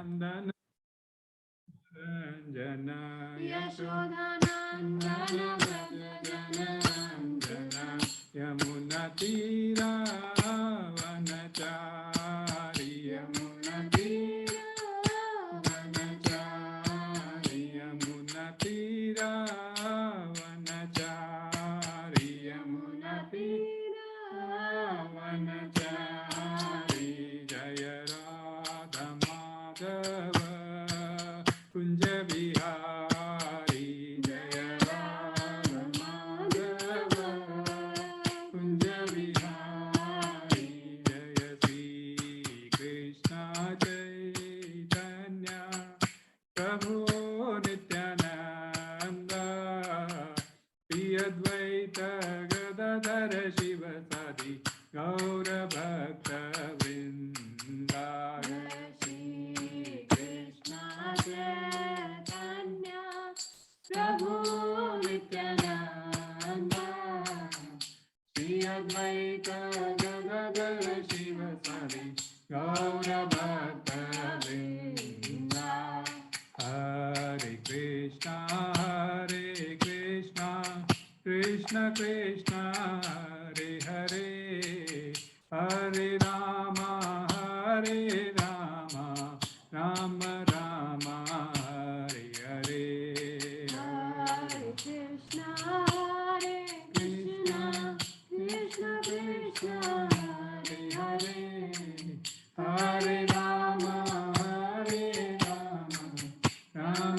नंदन रंजन यशोधनंदन व्रज जनरंजन यमुना तीरा वनचारी यमुना तीरा वनचारी यमुना तीरा वनचारी यमुना तीरा वनचारी जय राधा माधव कुंज बिहारी जय राधा माधव कुंज बिहारी जय श्री कृष्ण चैतन्य प्रभु नित्यानंद श्री अद्वैत गदाधर शिव सादि गौर भक्त वृंदा श्री कृष्ण चैतन्य प्रभु नित्यानंद श्री अद्वैत गदाधर शिव सादि गौर भक्त वृंदा हरे कृष्णा कृष्ण कृष्ण हरे हरे हरे राम राम राम हरे हरे हरे कृष्णा कृष्ण कृष्ण हरे हरे हरे राम राम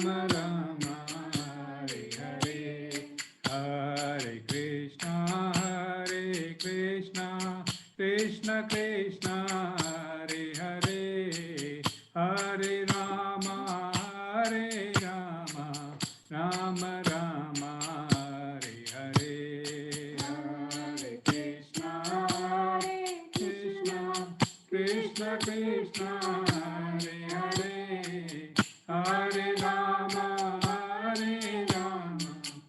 राम हरे हरे हरे कृष्ण कृष्ण कृष्ण हरे हरे हरे राम राम राम हरे हरे हरे कृष्ण कृष्ण कृष्ण हरे हरे हरे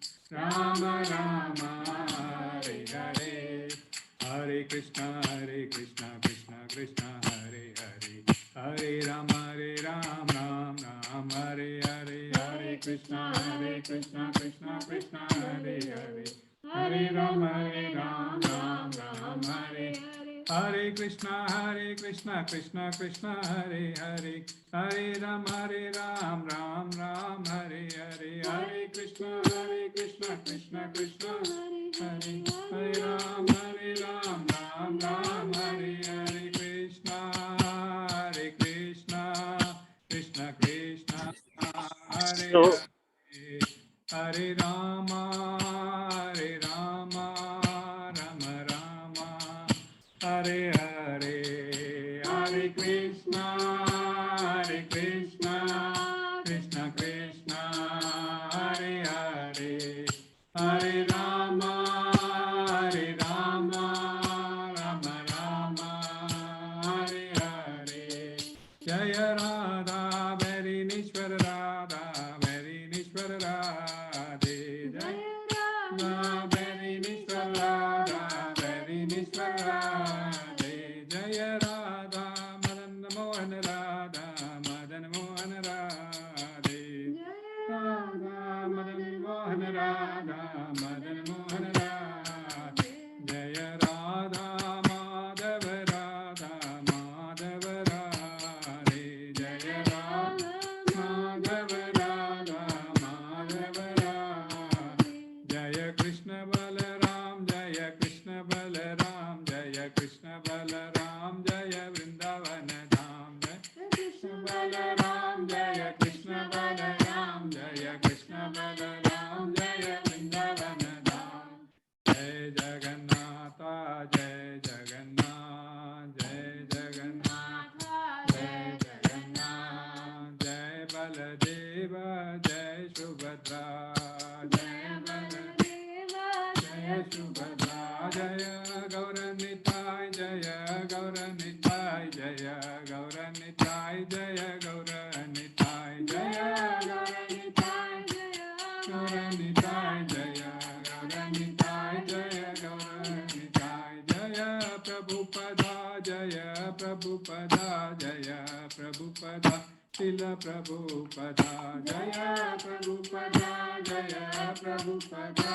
राम राम राम हरे हरे हरे कृष्ण कृष्ण कृष्ण हरे हरे हरे राम राम राम हरे हरे हरे कृष्ण कृष्ण कृष्ण हरे हरे हरे राम राम राम हरे हरे कृष्ण कृष्ण कृष्ण हरे हरे हरे राम राम राम हरे हरे हरे कृष्ण कृष्ण कृष्ण हरे हरे राम राम राम हरे हरे कृष्ण कृष्ण कृष्ण हरे तो हरे हरे राम राम राम हरे हरे हरे कृष्ण कृष्ण कृष्ण हरे हरे हरे राम राम राम हरे हरे जय राधा वैरिणीश्वर राधा वैरिणीश्वर राधे जय राधा वैरिणीश्वर राधा वैरिणीश्वर राधे जय राधा मदन मोहन राधा मदन मोहन राधे राधा मदन मोहन राधा मदन मोहन राधे जय राधा माधव राधे जय राधा माधव राधे जय कृष्ण बलराम जय कृष्ण बलराम जय कृष्ण बलराम जय वृंदावन धाम जय कृष्ण बलराम जय कृष्ण बलराम जय कृष्ण बलराम जय वृंदावन धाम जय जगन्नाथ जय जगन्नाथ जय जगन्नाथ जय जगन्नाथ जय बलदेव जय सुभद्रा जय बलदेव जय सुभद्रा जय गौरनिताय जय गौरनिताय जय गौरनिताय जय गौरनिताय जय गौरनिताय जय गौरनिताय जय गौरनिताय जय गौरनिताय जय प्रभुपदा जय प्रभुपदा जय प्रभुपदा शिल प्रभुपदा जय प्रभुपदा जय प्रभुपदा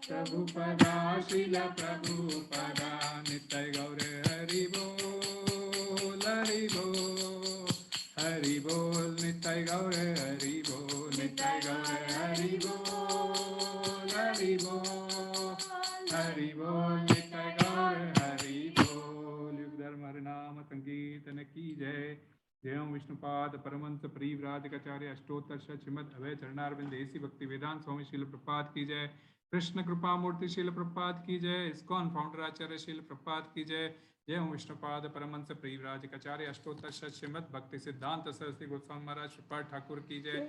प्रभुपदा शिल प्रभुपदा नित्य गौर हरि बोल हरि बोल नित्य गौर हरि बोल नित्य गौर हरि बोल हरि बोल हरि बोल नित्य गौर हरि बोल युग धर्म हरिनाम संकीर्तन की जय जय ओम विष्णुपाद परमहंस परिव्राजकाचार्य अष्टोत्तर श्रीमद अभय चरणारविंद देसी भक्ति वेदांत स्वामी शील प्रपात की जय कृष्ण कृपा मूर्ति शील प्रपात की जय इस्कॉन फाउंडर आचार्य शील प्रपात की जय जय ओम विष्णुपाद परमहंस परिव्राजकाचार्य अष्टोत्तर श्रीमद भक्ति सिद्धांत सरस्वती गोस्वामी महाराज श्रीपाद ठाकुर की जय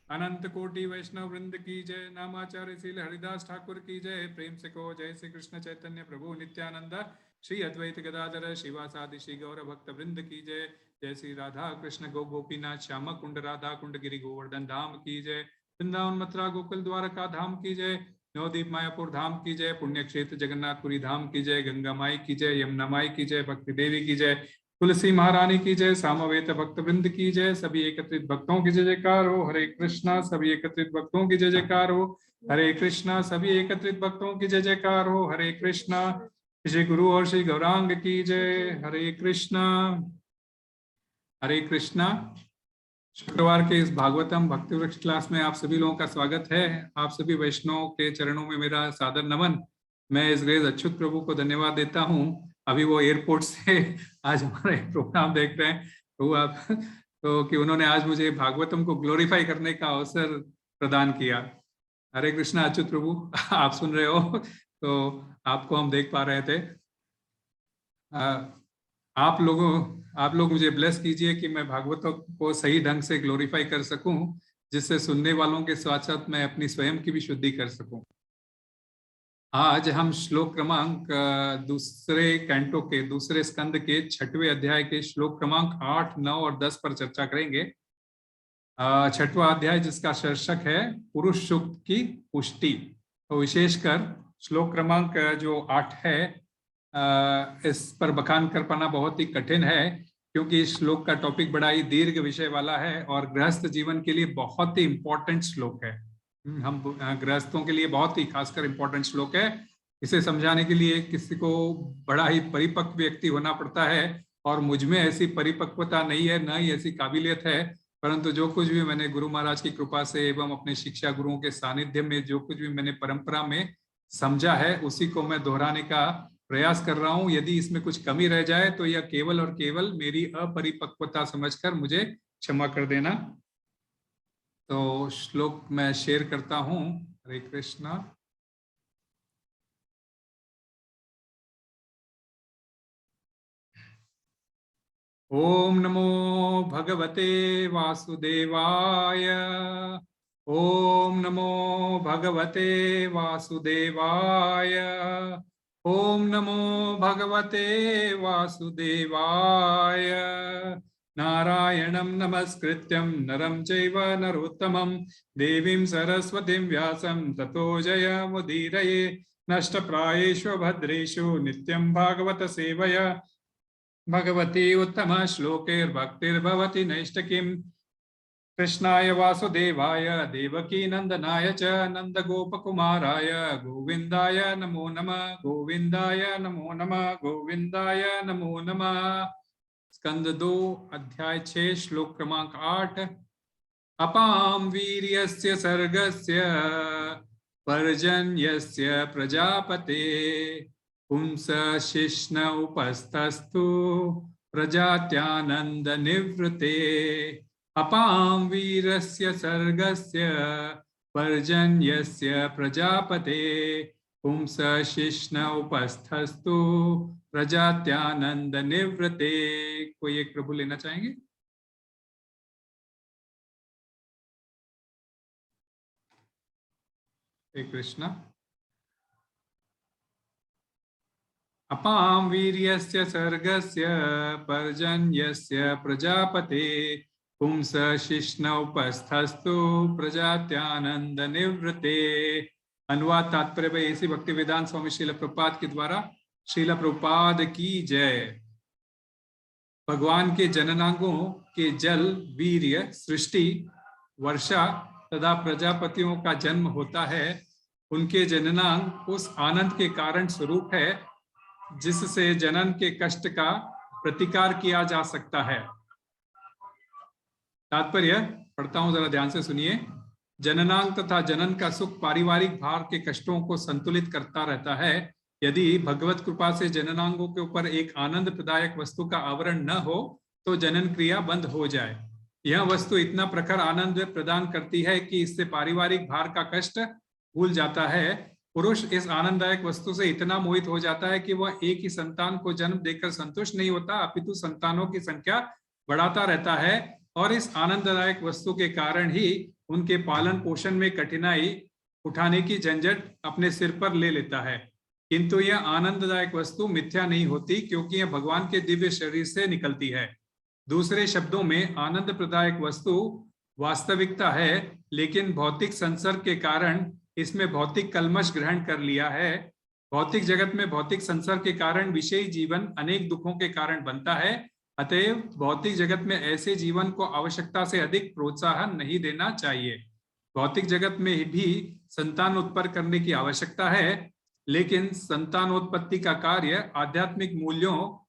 अनंत कोटि वैष्णव वृंद की जय नामाचार्य शील हरिदास ठाकुर की जय प्रेम से कहो जय श्री कृष्ण चैतन्य प्रभु नित्यानंद श्री अद्वैत गदाधर शिवासादि श्री गौर भक्त वृंद की जय जय श्री राधा कृष्ण गो गोपीनाथ श्याम कुंड राधा कुंड गिरी गोवर्धन धाम की जय वृंदावन मथुरा गोकुल द्वारका धाम की जय नवदीप मायापुर धाम की जय पुण्य क्षेत्र जगन्नाथपुरी धाम की जय गंगा माई की जय यमुना माई की जय भक्ति देवी की जय तुलसी महारानी की जय सामवेद भक्त वृंद की जय सभी एकत्रित भक्तों की जय जयकार हो हरे कृष्णा सभी एकत्रित भक्तों की जय जयकार हो हरे कृष्णा सभी एकत्रित भक्तों की जय जयकार हो हरे कृष्णा श्री गुरु और श्री गौरांग की जय हरे कृष्णा हरे कृष्णा। शुक्रवार के इस भागवतम भक्ति वृक्ष क्लास में आप सभी लोगों का स्वागत है। आप सभी वैष्णव के चरणों में मेरा सादर नमन। मैं इस ग्रेज अच्युत प्रभु को धन्यवाद देता हूँ। अभी वो एयरपोर्ट से आज हमारा प्रोग्राम देख रहे हैं तो आप तो कि उन्होंने आज मुझे भागवतम को ग्लोरीफाई करने का अवसर प्रदान किया। हरे कृष्णा अच्युत प्रभु, आप सुन रहे हो तो आपको हम देख पा रहे थे। आप लोग मुझे ब्लेस कीजिए कि मैं भागवतों को सही ढंग से ग्लोरीफाई कर सकूं, जिससे सुनने वालों के साथ साथ मैं अपनी स्वयं की भी शुद्धि कर सकूं। आज हम श्लोक क्रमांक दूसरे कैंटो के दूसरे स्कंद के 6वें अध्याय के श्लोक क्रमांक 8, 9 और 10 पर चर्चा करेंगे। 6वां अध्याय जिसका शीर्षक है पुरुष सूक्त की पुष्टि। तो विशेषकर श्लोक क्रमांक जो 8 है इस पर बखान कर पाना बहुत ही कठिन है, क्योंकि इस श्लोक का टॉपिक बड़ा ही दीर्घ विषय वाला है और गृहस्थ जीवन के लिए बहुत ही इंपॉर्टेंट श्लोक है। हम गृहस्थों के लिए बहुत ही खासकर इंपॉर्टेंट श्लोक है। इसे समझाने के लिए किसी को बड़ा ही परिपक्व व्यक्ति होना पड़ता है और मुझ में ऐसी परिपक्वता नहीं है, न ही ऐसी काबिलियत है, परंतु जो कुछ भी मैंने गुरु महाराज की कृपा से एवं अपने शिक्षा गुरुओं के सानिध्य में जो कुछ भी मैंने परंपरा में समझा है उसी को मैं दोहराने का प्रयास कर रहा हूं। यदि इसमें कुछ कमी रह जाए तो यह केवल और केवल मेरी अपरिपक्वता समझकर मुझे क्षमा कर देना। तो श्लोक मैं शेयर करता हूं। हरे कृष्णा। ओम नमो भगवते वासुदेवाय। ओम नमो भगवते वासुदेवाय। ओम नमो भगवते वासुदेवाय। नारायणं नमस्कृत्यं नरं चैव नरोत्तमं देवीं सरस्वतीं व्यासं ततो जयमुदीरये। नष्टप्रायेषु भद्रेषु नित्यं भागवत सेवया भगवती उत्तम श्लोकैर्भक्तिर्भवति नैष्ठिकीम्। कृष्णाय वासुदेवाय देवकी नंदनाय च नंदगोपकुमाराय गोविंदाय नमो नमः। गोविंदाय नमो नमः। गोविंदाय नमो नमः। स्कंद 2 अध्याय 6 श्लोक क्रमांक 8। अपां वीर्यस्य सर्गस्य पर्जन्यस्य प्रजापते पुंस शिष्ण उपस्थस्तु प्रजात्यानंद निवृते। अपां वीरस्य सर्गस्य पर्जन्यस्य प्रजापते पुंस शिष्ण उपस्थस्तु प्रजात्यानंद निवृते। कोई एक प्रभु लेना चाहेंगे? हे कृष्णा। अपां वीर्यस्य सर्गस्य पर्जन्यस्य प्रजापते पुंस शिष्ण उपस्थस्तु प्रजात्यानंद निवृते। अनुवाद तात्पर्य भाई ऐसी भक्ति वेदांत स्वामी श्रील प्रभुपाद के द्वारा। श्रील प्रभुपाद की जय। भगवान के जननांगों के जल, वीर्य, सृष्टि, वर्षा तथा प्रजापतियों का जन्म होता है। उनके जननांग उस आनंद के कारण स्वरूप है जिससे जनन के कष्ट का प्रतिकार किया जा सकता है। तात्पर्य पढ़ता हूं, जरा ध्यान से सुनिए। जननांग तथा जनन का सुख पारिवारिक भार के कष्टों को संतुलित करता रहता है। यदि भगवत कृपा से जननांगों के ऊपर एक आनंद प्रदायक वस्तु का आवरण न हो तो जनन क्रिया बंद हो जाए। यह वस्तु इतना प्रखर आनंद प्रदान करती है कि इससे पारिवारिक भार का कष्ट भूल जाता है। पुरुष इस आनंददायक वस्तु से इतना मोहित हो जाता है कि वह एक ही संतान को जन्म देकर संतुष्ट नहीं होता, अपितु संतानों की संख्या बढ़ाता रहता है और इस आनंददायक वस्तु के कारण ही उनके पालन पोषण में कठिनाई उठाने की झंझट अपने सिर पर ले लेता है। किंतु यह आनंददायक वस्तु मिथ्या नहीं होती, क्योंकि यह भगवान के दिव्य शरीर से निकलती है। दूसरे शब्दों में आनंद प्रदायक वस्तु वास्तविकता है, लेकिन भौतिक संसर्ग के कारण इसमें भौतिक कल्मश ग्रहण कर लिया है। भौतिक जगत में भौतिक संसर्ग के कारण विषयी जीवन अनेक दुखों के कारण बनता है। अतएव भौतिक जगत में ऐसे जीवन को आवश्यकता से अधिक प्रोत्साहन नहीं देना चाहिए। भौतिक जगत में भी संतान उत्पन्न करने की आवश्यकता है, लेकिन संतानोत्पत्ति का कार्य आध्यात्मिक मूल्यों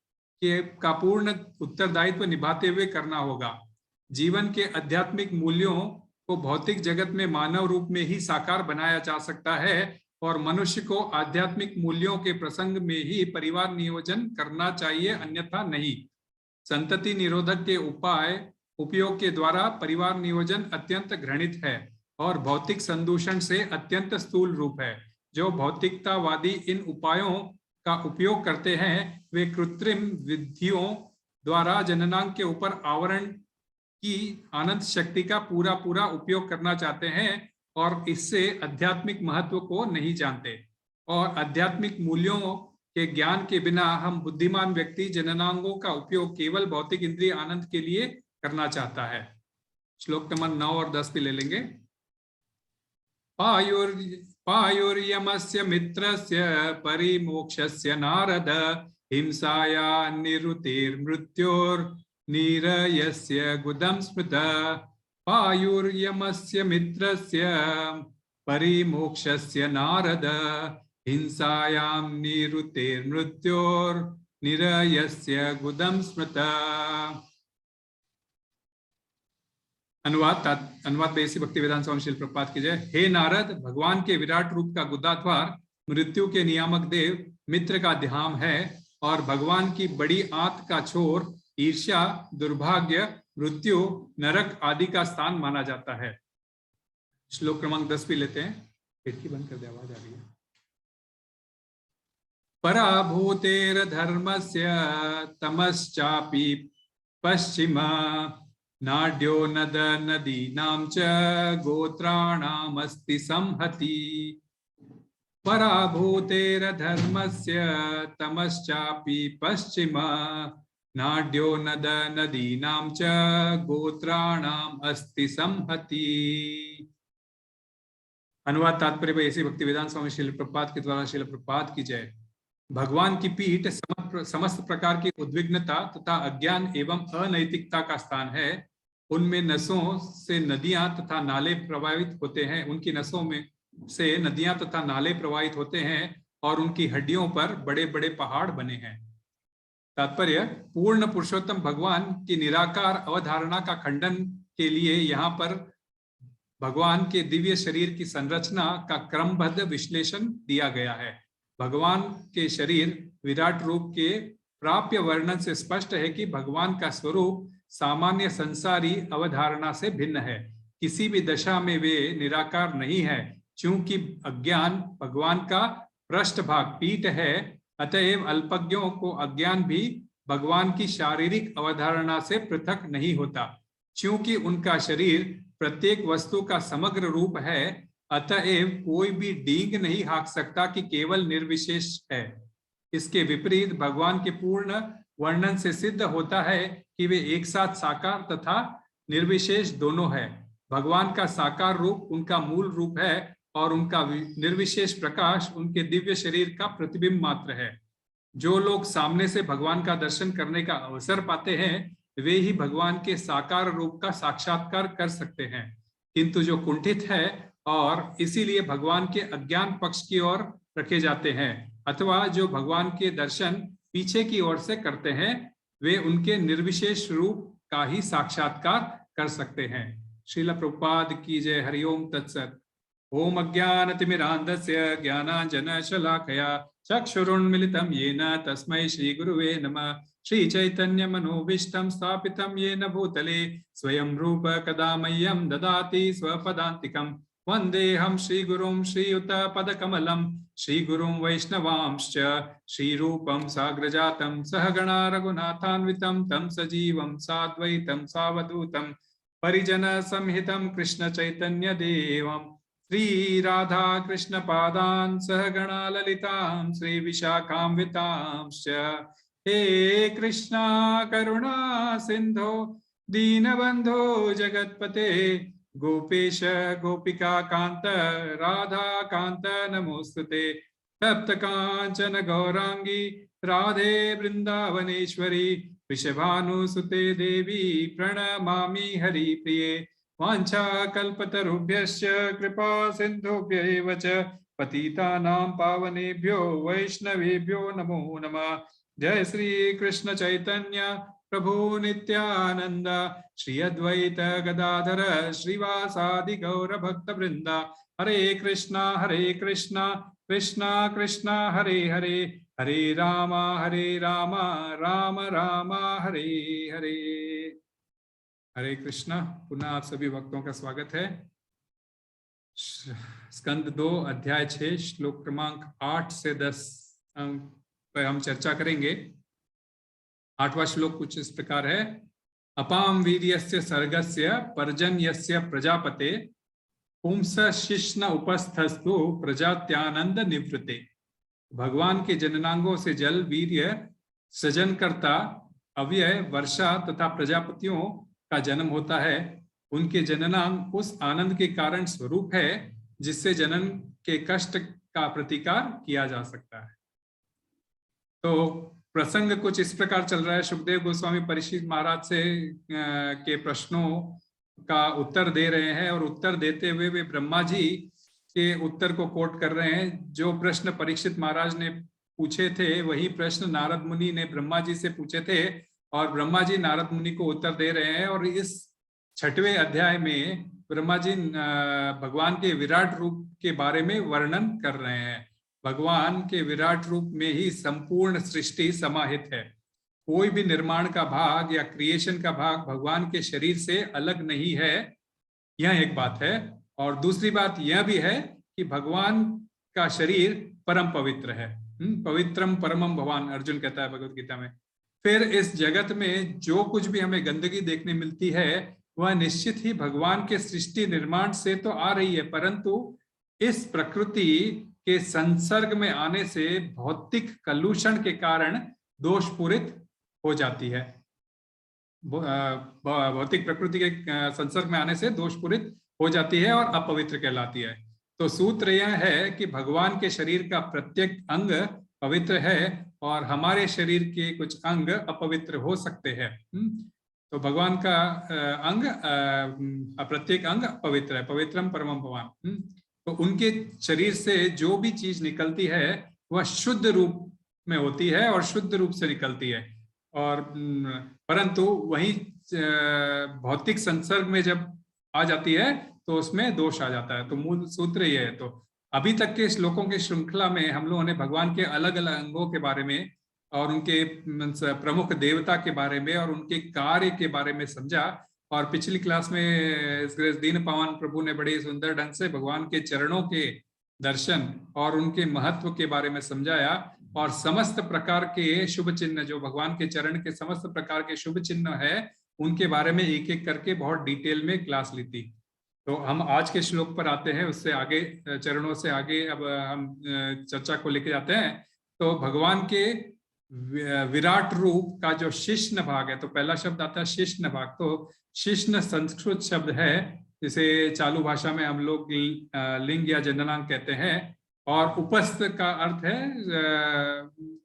का पूर्ण उत्तरदायित्व निभाते हुए करना होगा। जीवन के आध्यात्मिक मूल्यों को भौतिक जगत में मानव रूप में ही साकार बनाया जा सकता है और मनुष्य को आध्यात्मिक मूल्यों के प्रसंग में ही परिवार नियोजन करना चाहिए, अन्यथा नहीं। संतति निरोधक के उपयोग के द्वारा परिवार नियोजन अत्यंत घृणित है और भौतिक संदूषण से अत्यंत स्थूल रूप है। जो भौतिकतावादी इन उपायों का उपयोग करते हैं वे कृत्रिम विधियों द्वारा जननांग के ऊपर आवरण की आनंद शक्ति का पूरा उपयोग करना चाहते हैं और इससे आध्यात्मिक महत्व को नहीं जानते। और आध्यात्मिक मूल्यों के ज्ञान के बिना हम बुद्धिमान व्यक्ति जननांगों का उपयोग केवल भौतिक इंद्रिय आनंद के लिए करना चाहता है। श्लोक नंबर 9 और 10 भी ले लेंगे। पायुर्यमस्य मित्रस्य परिमोक्षस्य नारद हिंसाया निरुतेर्मृत्योर्निरयस्य गुदं स्मृत। पायुर्यमस्य मित्रस्य परिमोक्षस्य नारद हिंसायां निरुतेर्मृत्योर्निरयस्य गुदं स्मृत। अनुवाद बेसी भक्ति वेदांत स्वामी श्रील प्रभुपाद की जय। हे नारद, भगवान के विराट रूप का गुदाद्वार मृत्यु के नियामक देव मित्र का धाम है और भगवान की बड़ी आंत का छोर ईर्ष्या, दुर्भाग्य, मृत्यु, नरक आदि का स्थान माना जाता है। श्लोक क्रमांक 10 भी लेते हैं। खिड़की बंद कर दे, आवाज आ रही है। पराभूतेर्धर्मस्य तमश्चापि पश्चिमा नाड्यो नद नदीनां च गोत्राणामस्ति संहति। पराभूतेर्धर्मस्य तमश्चापि पश्चिमा नाड्यो नद नदीनां च गोत्राणाम अस्ति संहति। अनुवाद तात्पर्य ऐसी भक्ति वेदांत स्वामी श्रील प्रभुपाद के द्वारा श्रील प्रभुपाद की जय। भगवान की पीठ समस्त प्रकार की उद्विग्नता तथा अज्ञान एवं अनैतिकता का स्थान है। उनमें नसों से नदियां तथा नाले प्रवाहित होते हैं। उनकी नसों में से नदियां तथा नाले प्रवाहित होते हैं और उनकी हड्डियों पर बड़े बड़े पहाड़ बने हैं। तात्पर्य पूर्ण पुरुषोत्तम भगवान की निराकार अवधारणा का खंडन के लिए यहाँ पर भगवान के दिव्य शरीर की संरचना का क्रमबद्ध विश्लेषण दिया गया है। भगवान के शरीर विराट रूप के प्राप्य वर्णन से स्पष्ट है कि भगवान का स्वरूप सामान्य संसारी अवधारणा से भिन्न है। किसी भी दशा में वे निराकार नहीं है। चूंकि अज्ञान भगवान का पृष्ठभाग पीठ है, अतएव अल्पज्ञों को अज्ञान भी भगवान की शारीरिक अवधारणा से पृथक नहीं होता। चूंकि उनका शरीर प्रत्येक वस्तु का समग्र रूप है, अतएव कोई भी डींग नहीं हाँक सकता कि केवल निर्विशेष है। इसके विपरीत भगवान के पूर्ण वर्णन से सिद्ध होता है कि वे एक साथ साकार तथा निर्विशेष दोनों है। भगवान का साकार रूप उनका मूल रूप है और उनका निर्विशेष प्रकाश उनके दिव्य शरीर का प्रतिबिंब मात्र है। जो लोग सामने से भगवान का दर्शन करने का अवसर पाते हैं वे ही भगवान के साकार रूप का साक्षात्कार कर सकते हैं, किंतु जो कुंठित है और इसीलिए भगवान के अज्ञान पक्ष की ओर रखे जाते हैं अथवा जो भगवान के दर्शन पीछे की ओर से करते हैं वे उनके निर्विशेष रूप का ही साक्षात्कार कर सकते हैं। श्रील प्रभुपाद की जय। हरिओम तत्सत। ओम अज्ञानतिमिरान्धस्य ज्ञानाञ्जनशलाकया चक्षुरुन्मिलितं येन तस्मै श्रीगुरुवे नमः। श्रीचैतन्यमनोभीष्टं स्थापितं येन भूतले स्वयं रूप कदा मह्यं ददाति स्वपदान्तिकं। वन्देऽहं श्रीगुरुं श्रीयुतपदकमलं श्रीगुरुं वैष्णवांश्च श्रीरूपं साग्रजातं सहगणा रघुनाथान्वितं तं सजीवं साद्वैतं सावधूतं परिजनसंहितं कृष्णचैतन्यदेवं श्री राधा कृष्ण पादान् सहगणा ललितां श्री विशाखान्वितांश्च। हे कृष्णा करुणा सिंधो दीनबंधो जगत्पते गोपेश गोपिका कांत राधा कांत नमोस्तुते। तप्त कांचन गौरांगी राधे वृंदावनेश्वरी वृषभानुसुते देवी प्रणमामि हरिप्रिये। वाञ्छा कल्पतरुभ्यश्च कृपा सिन्धुभ्य एव च पतितानां पावनेभ्यो वैष्णवेभ्यो नमो नमः। जय श्री कृष्ण चैतन्य प्रभु नित्यानंद श्री अद्वैत गदाधर श्रीवासादि गौर भक्त वृंदा। हरे कृष्णा कृष्णा कृष्णा हरे हरे हरे राम राम राम हरे हरे। हरे कृष्णा। पुनः आप सभी भक्तों का स्वागत है। स्कंद 2 अध्याय 6 श्लोक क्रमांक 8 से 10 पर हम चर्चा करेंगे। 8वां श्लोक कुछ इस प्रकार है। अपाम वीर्यस्य सर्गस्य पर्जन्यस्य प्रजापते पुंस शिष्ण उपस्थस्तु प्रजात्यानंद निवृते। भगवान के जननांगों से जल वीर्य सृजन करता अव्यय वर्षा तथा प्रजापतियों का जन्म होता है। उनके जननांग उस आनंद के कारण स्वरूप है जिससे जनन के कष्ट का प्रतिकार किया जा सकता है। तो प्रसंग कुछ इस प्रकार चल रहा है। सुखदेव गोस्वामी परीक्षित महाराज से के प्रश्नों का उत्तर दे रहे हैं और उत्तर देते हुए वे ब्रह्मा जी के उत्तर को कोट कर रहे हैं। जो प्रश्न परीक्षित महाराज ने पूछे थे वही प्रश्न नारद मुनि ने ब्रह्मा जी से पूछे थे और ब्रह्मा जी नारद मुनि को उत्तर दे रहे हैं। और इस 6वें अध्याय में ब्रह्मा जी भगवान के विराट रूप के बारे में वर्णन कर रहे हैं। भगवान के विराट रूप में ही संपूर्ण सृष्टि समाहित है। कोई भी निर्माण का भाग या क्रिएशन का भाग भगवान के शरीर से अलग नहीं है, यह एक बात है। और दूसरी बात यह भी है कि भगवान का शरीर परम पवित्र है। पवित्रम परमम भगवान अर्जुन कहता है भगवत गीता में। फिर इस जगत में जो कुछ भी हमें गंदगी देखने मिलती है वह निश्चित ही भगवान के सृष्टि निर्माण से तो आ रही है, परंतु इस प्रकृति के संसर्ग में आने से भौतिक कलुषण के कारण दोषपूरित हो जाती है। भौतिक प्रकृति के संसर्ग में आने से दोषपूरित हो जाती है और अपवित्र कहलाती है। तो सूत्र यह है कि भगवान के शरीर का प्रत्येक अंग पवित्र है और हमारे शरीर के कुछ अंग अपवित्र हो सकते हैं। तो भगवान का अंग प्रत्येक अंग पवित्र है। पवित्रम परमम भगवान। तो उनके शरीर से जो भी चीज निकलती है वह शुद्ध रूप में होती है और शुद्ध रूप से निकलती है। और परंतु वही भौतिक संसर्ग में जब आ जाती है तो उसमें दोष आ जाता है। तो मूल सूत्र ये है। तो अभी तक के श्लोकों की श्रृंखला में हम लोगों ने भगवान के अलग अलग अंगों के बारे में और उनके प्रमुख देवता के बारे में और उनके कार्य के बारे में समझा। और पिछली क्लास में दीन पावन प्रभु ने बड़े सुंदर ढंग से भगवान के चरणों के दर्शन और उनके महत्व के बारे में समझाया और समस्त प्रकार के शुभ चिन्ह, जो भगवान के चरण के समस्त प्रकार के शुभ चिन्ह है, उनके बारे में एक एक करके बहुत डिटेल में क्लास ली थी। तो हम आज के श्लोक पर आते हैं, उससे आगे चरणों से आगे अब हम चर्चा को लेके जाते हैं। तो भगवान के विराट रूप का जो शिष्ण भाग है, तो पहला शब्द आता है शिष्ण भाग। तो शिष्ण संस्कृत शब्द है, जिसे चालू भाषा में हम लोग लिंग या जननांग कहते हैं। और उपस्थ का अर्थ है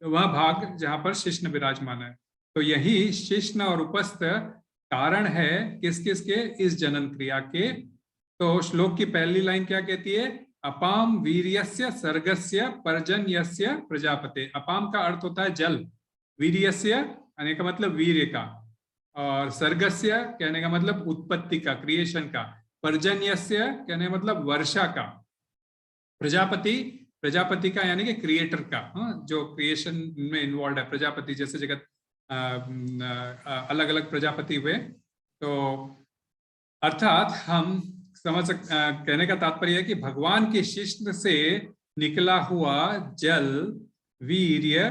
वह भाग जहां पर शिष्ण विराजमान है। तो यही शिष्ण और उपस्थ कारण है किस किस के, इस जनन क्रिया के। तो श्लोक की पहली लाइन क्या कहती है? अपाम वीर्यस्य सर्गस्य पर्जन्यस्य प्रजापते। अपाम का अर्थ होता है जल, वीर्यस्य यानी का मतलब वीर्य का, और सर्गस्य कहने का मतलब उत्पत्ति का, क्रिएशन का, पर्जन्यस्य कहने का मतलब वर्षा का, प्रजापति प्रजापति का यानी कि क्रिएटर का, जो क्रिएशन में इन्वॉल्व है। प्रजापति जैसे जगत अलग अलग प्रजापति हुए। तो अर्थात हम कहने का तात्पर्य है कि भगवान के शिष्ण से निकला हुआ जल वीर्य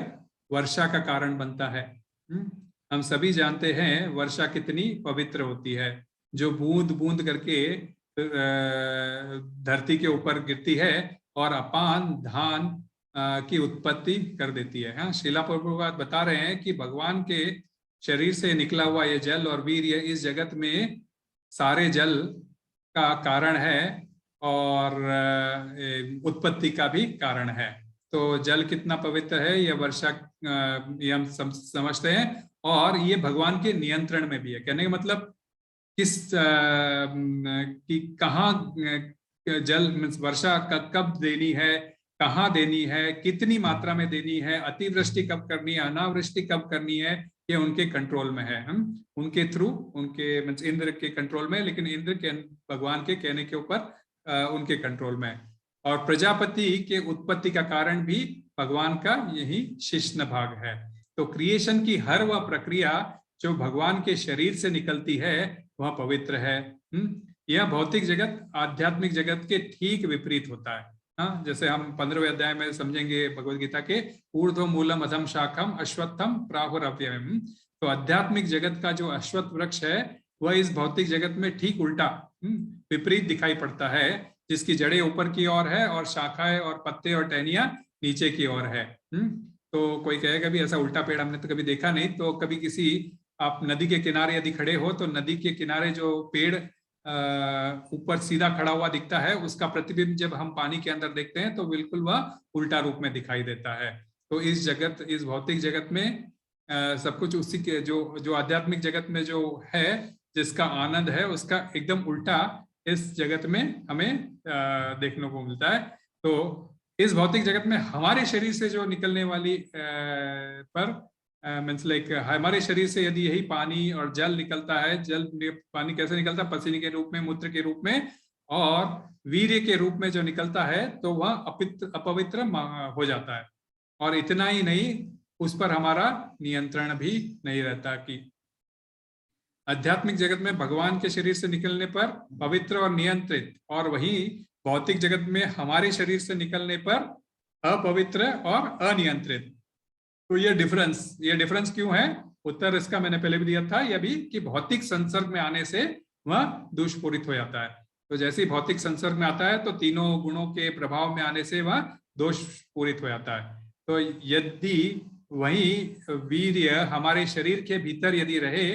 वर्षा का कारण बनता है। हम सभी जानते हैं वर्षा कितनी पवित्र होती है, जो बूंद बूंद करके धरती के ऊपर गिरती है और अपान धान की उत्पत्ति कर देती है। हाँ, श्रीला प्रभुपाद बता रहे हैं कि भगवान के शरीर से निकला हुआ ये जल और वीर्य इस जगत में सारे जल का कारण है और उत्पत्ति का भी कारण है। तो जल कितना पवित्र है ये वर्षा ये हम समझते हैं, और ये भगवान के नियंत्रण में भी है। कहने का मतलब किस कि कहाँ जल वर्षा कब देनी है, कहाँ देनी है, कितनी मात्रा में देनी है, अतिवृष्टि कब करनी है, अनावृष्टि कब करनी है, ये उनके कंट्रोल में है। हम उनके थ्रू, उनके इंद्र के कंट्रोल में, लेकिन इंद्र के भगवान के कहने के ऊपर उनके कंट्रोल में। और प्रजापति के उत्पत्ति का कारण भी भगवान का यही शिष्ण भाग है। तो क्रिएशन की हर वह प्रक्रिया जो भगवान के शरीर से निकलती है वह पवित्र है। यह भौतिक जगत आध्यात्मिक जगत के ठीक विपरीत होता है। हाँ, जैसे हम 15वें अध्याय में समझेंगे भगवद गीता के, ऊर्ध्व मूलम अधम शाखम अश्वत्थम प्राहुरव्ययम्। तो आध्यात्मिक जगत का जो अश्वत्थ वृक्ष है वह इस भौतिक जगत में ठीक उल्टा विपरीत दिखाई पड़ता है, जिसकी जड़ें ऊपर की ओर है और शाखाएं और पत्ते और टहनियां नीचे की ओर है। तो कोई कहेगा भी ऐसा उल्टा पेड़ हमने तो कभी देखा नहीं। तो कभी किसी आप नदी के किनारे यदि खड़े हो तो नदी के किनारे जो पेड़ ऊपर सीधा खड़ा हुआ दिखता है, उसका प्रतिबिंब जब हम पानी के अंदर देखते हैं तो बिल्कुल वह उल्टा रूप में दिखाई देता है। तो इस भौतिक जगत में सब कुछ उसी के जो आध्यात्मिक जगत में जो है, जिसका आनंद है, उसका एकदम उल्टा इस जगत में हमें देखने को मिलता है। तो इस भौतिक जगत में हमारे शरीर से जो निकलने वाली मीन्स लाइक हमारे शरीर से यदि यही पानी और जल निकलता है, पानी कैसे निकलता है? पसीने के रूप में, मूत्र के रूप में, और वीर्य के रूप में जो निकलता है तो वह अपवित्र हो जाता है। और इतना ही नहीं, उस पर हमारा नियंत्रण भी नहीं रहता। कि आध्यात्मिक जगत में भगवान के शरीर से निकलने पर पवित्र और नियंत्रित, और वही भौतिक जगत में हमारे शरीर से निकलने पर अपवित्र और अनियंत्रित। तो ये डिफरेंस क्यों है? उत्तर इसका मैंने पहले भी दिया था, यह भी कि भौतिक संसर्ग में आने से वह दुष्पूरित हो जाता है। तो जैसे ही भौतिक संसर्ग में आता है तो तीनों गुणों के प्रभाव में आने से वह दोषपूरित हो जाता है। तो यदि वही वीर्य हमारे शरीर के भीतर यदि रहे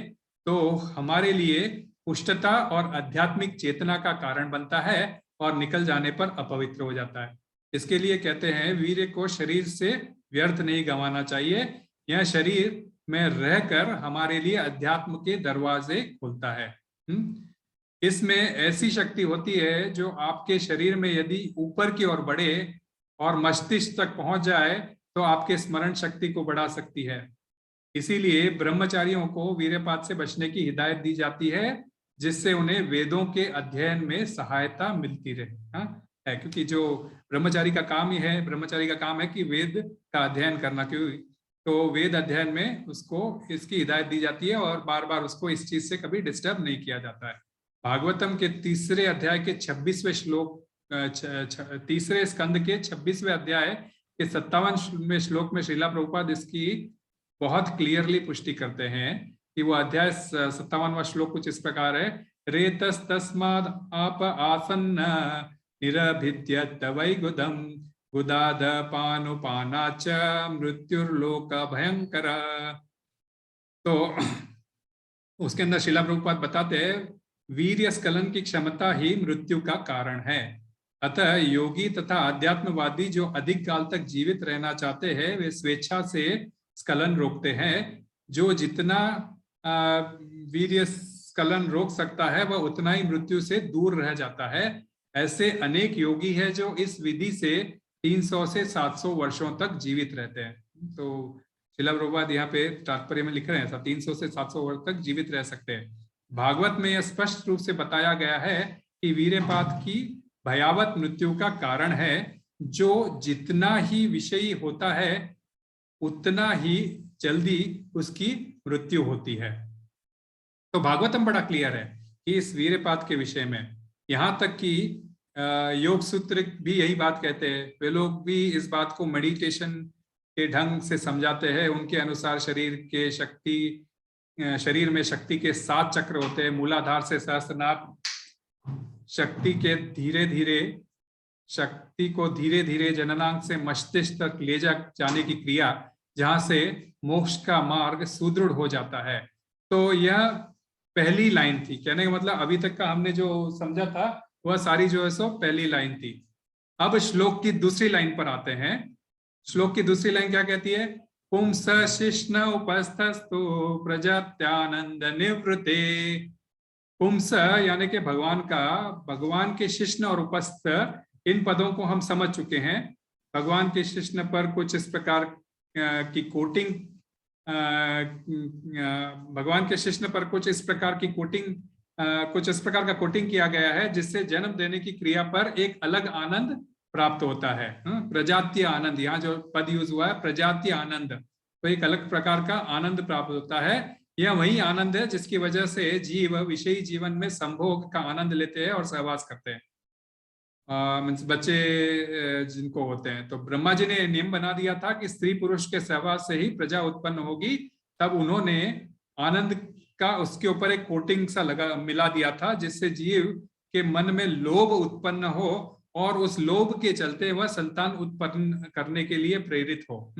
तो हमारे लिए पुष्टता और आध्यात्मिक चेतना का कारण बनता है, और निकल जाने पर अपवित्र हो जाता है। इसके लिए कहते हैं वीर्य को शरीर से व्यर्थ नहीं गंवाना चाहिए। यह शरीर में रहकर हमारे लिए अध्यात्म के दरवाजे खोलता है। इसमें ऐसी शक्ति होती है जो आपके शरीर में यदि ऊपर की ओर बढ़े और मस्तिष्क तक पहुंच जाए तो आपके स्मरण शक्ति को बढ़ा सकती है। इसीलिए ब्रह्मचारियों को वीर्यपात से बचने की हिदायत दी जाती है, जिससे उन्हें वेदों के अध्ययन में सहायता मिलती रहे। है, क्योंकि जो ब्रह्मचारी का काम ही है, ब्रह्मचारी का काम है कि वेद का अध्ययन करना। क्यों? तो वेद अध्ययन में उसको इसकी हिदायत दी जाती है और बार बार उसको इस चीज से कभी डिस्टर्ब नहीं किया जाता है। भागवतम के 3 अध्याय के 26वें श्लोक, 3 स्कंद के 26वें अध्याय के 57वें श्लोक में श्रीला प्रभुपाद इसकी बहुत क्लियरली पुष्टि करते हैं कि वो अध्याय 57वां श्लोक कुछ इस प्रकार है। रेतस्तस्माद् आप आसन्न निरभिद्यत वैगुदम गुदाद पानुपानाच मृत्युर्लोक भयंकर। तो उसके अंदर श्रीला प्रभुपाद बताते हैं वीर्य स्खलन की क्षमता ही मृत्यु का कारण है। अतः योगी तथा अध्यात्मवादी जो अधिक काल तक जीवित रहना चाहते हैं वे स्वेच्छा से स्खलन रोकते हैं। जो जितना वीर्य स्खलन रोक सकता है वह उतना ही मृत्यु से दूर रह जाता है। ऐसे अनेक योगी हैं जो इस विधि से 300 से 700 वर्षों तक जीवित रहते हैं। तो श्रील प्रभुपाद यहाँ पे तात्पर्य में लिख रहे हैं ऐसा 300 से 700 वर्ष तक जीवित रह सकते हैं। भागवत में यह स्पष्ट रूप से बताया गया है कि वीर्यपात की भयावह मृत्यु का कारण है। जो जितना ही विषयी होता है उतना ही जल्दी उसकी मृत्यु होती है। तो भागवतम बड़ा क्लियर है कि इस वीर्यपात के विषय में, यहाँ तक कि योग सूत्र भी यही बात कहते हैं। वे लोग भी इस बात को मेडिटेशन के ढंग से समझाते हैं। उनके अनुसार शरीर में शक्ति के 7 चक्र होते हैं। मूलाधार से सहस्त्रनाभ शक्ति को धीरे धीरे जननांग से मस्तिष्क तक ले जाने की क्रिया, जहां से मोक्ष का मार्ग सुदृढ़ हो जाता है। तो यह पहली लाइन थी। कहने का मतलब अभी तक का हमने जो समझा था वह सारी जो है सो पहली लाइन थी। अब श्लोक की दूसरी लाइन पर आते हैं। श्लोक की दूसरी लाइन क्या कहती है? पुंस शिष्ण उपस्थस्तु प्रजात्यानंद निवृते। पुंस यानी कि भगवान के शिष्ण और उपस्थ, इन पदों को हम समझ चुके हैं। भगवान के शिष्ण पर कुछ इस प्रकार की कोटिंग, भगवान के शिष्ण पर कुछ इस प्रकार का कोटिंग किया गया है जिससे जन्म देने की क्रिया पर एक अलग आनंद प्राप्त होता है। प्रजातीय आनंद, यहाँ जो पद यूज हुआ है प्रजातीय आनंद, तो एक अलग प्रकार का आनंद प्राप्त होता है। यह वही आनंद है जिसकी वजह से जीव विषयी जीवन में संभोग का आनंद लेते हैं और सहवास करते हैं। बच्चे जिनको होते हैं, तो ब्रह्मा जी ने नियम बना दिया था कि स्त्री पुरुष के सहवास से ही प्रजा उत्पन्न होगी। तब उन्होंने आनंद का उसके ऊपर एक कोटिंग सा मिला दिया था जिससे जीव के मन में लोभ उत्पन्न हो और उस लोभ के चलते वह संतान उत्पन्न करने के लिए प्रेरित हो।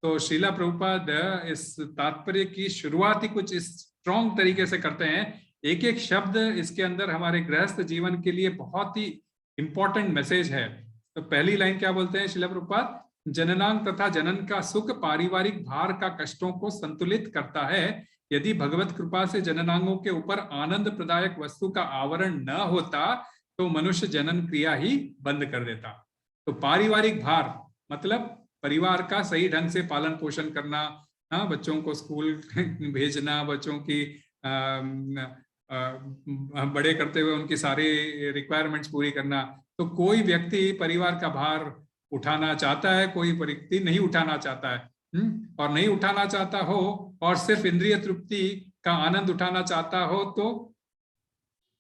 तो श्रीला प्रभुपाद इस तात्पर्य की शुरुआत ही कुछ इस स्ट्रॉन्ग तरीके से करते हैं। एक एक शब्द इसके अंदर हमारे गृहस्थ जीवन के लिए बहुत ही इंपॉर्टेंट मैसेज है। तो पहली लाइन क्या बोलते हैं श्रीला प्रभुपाद? जननांग तथा जनन का सुख पारिवारिक भार का कष्टों को संतुलित करता है। यदि भगवत कृपा से जननांगों के ऊपर आनंद प्रदायक वस्तु का आवरण न होता तो मनुष्य जनन क्रिया ही बंद कर देता। तो पारिवारिक भार मतलब परिवार का सही ढंग से पालन पोषण करना, बच्चों को स्कूल भेजना, बच्चों की बड़े करते हुए उनकी सारी रिक्वायरमेंट्स पूरी करना। तो कोई व्यक्ति परिवार का भार उठाना चाहता है, कोई व्यक्ति नहीं उठाना चाहता है। और नहीं उठाना चाहता हो और सिर्फ इंद्रिय तृप्ति का आनंद उठाना चाहता हो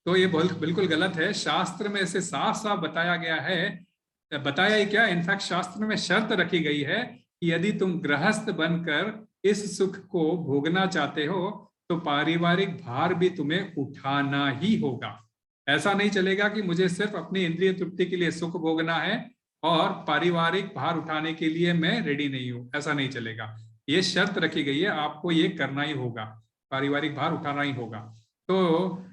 तो ये बिल्कुल गलत है। शास्त्र में इसे साफ साफ बताया गया है। बताया ही क्या, इनफैक्ट शास्त्र में शर्त रखी गई है कि यदि तुम गृहस्थ बनकर इस सुख को भोगना चाहते हो तो पारिवारिक भार भी तुम्हें उठाना ही होगा। ऐसा नहीं चलेगा कि मुझे सिर्फ अपनी इंद्रिय तृप्ति के लिए सुख भोगना है और पारिवारिक भार उठाने के लिए मैं रेडी नहीं हूं, ऐसा नहीं चलेगा। ये शर्त रखी गई है, आपको ये करना ही होगा, पारिवारिक भार उठाना ही होगा। तो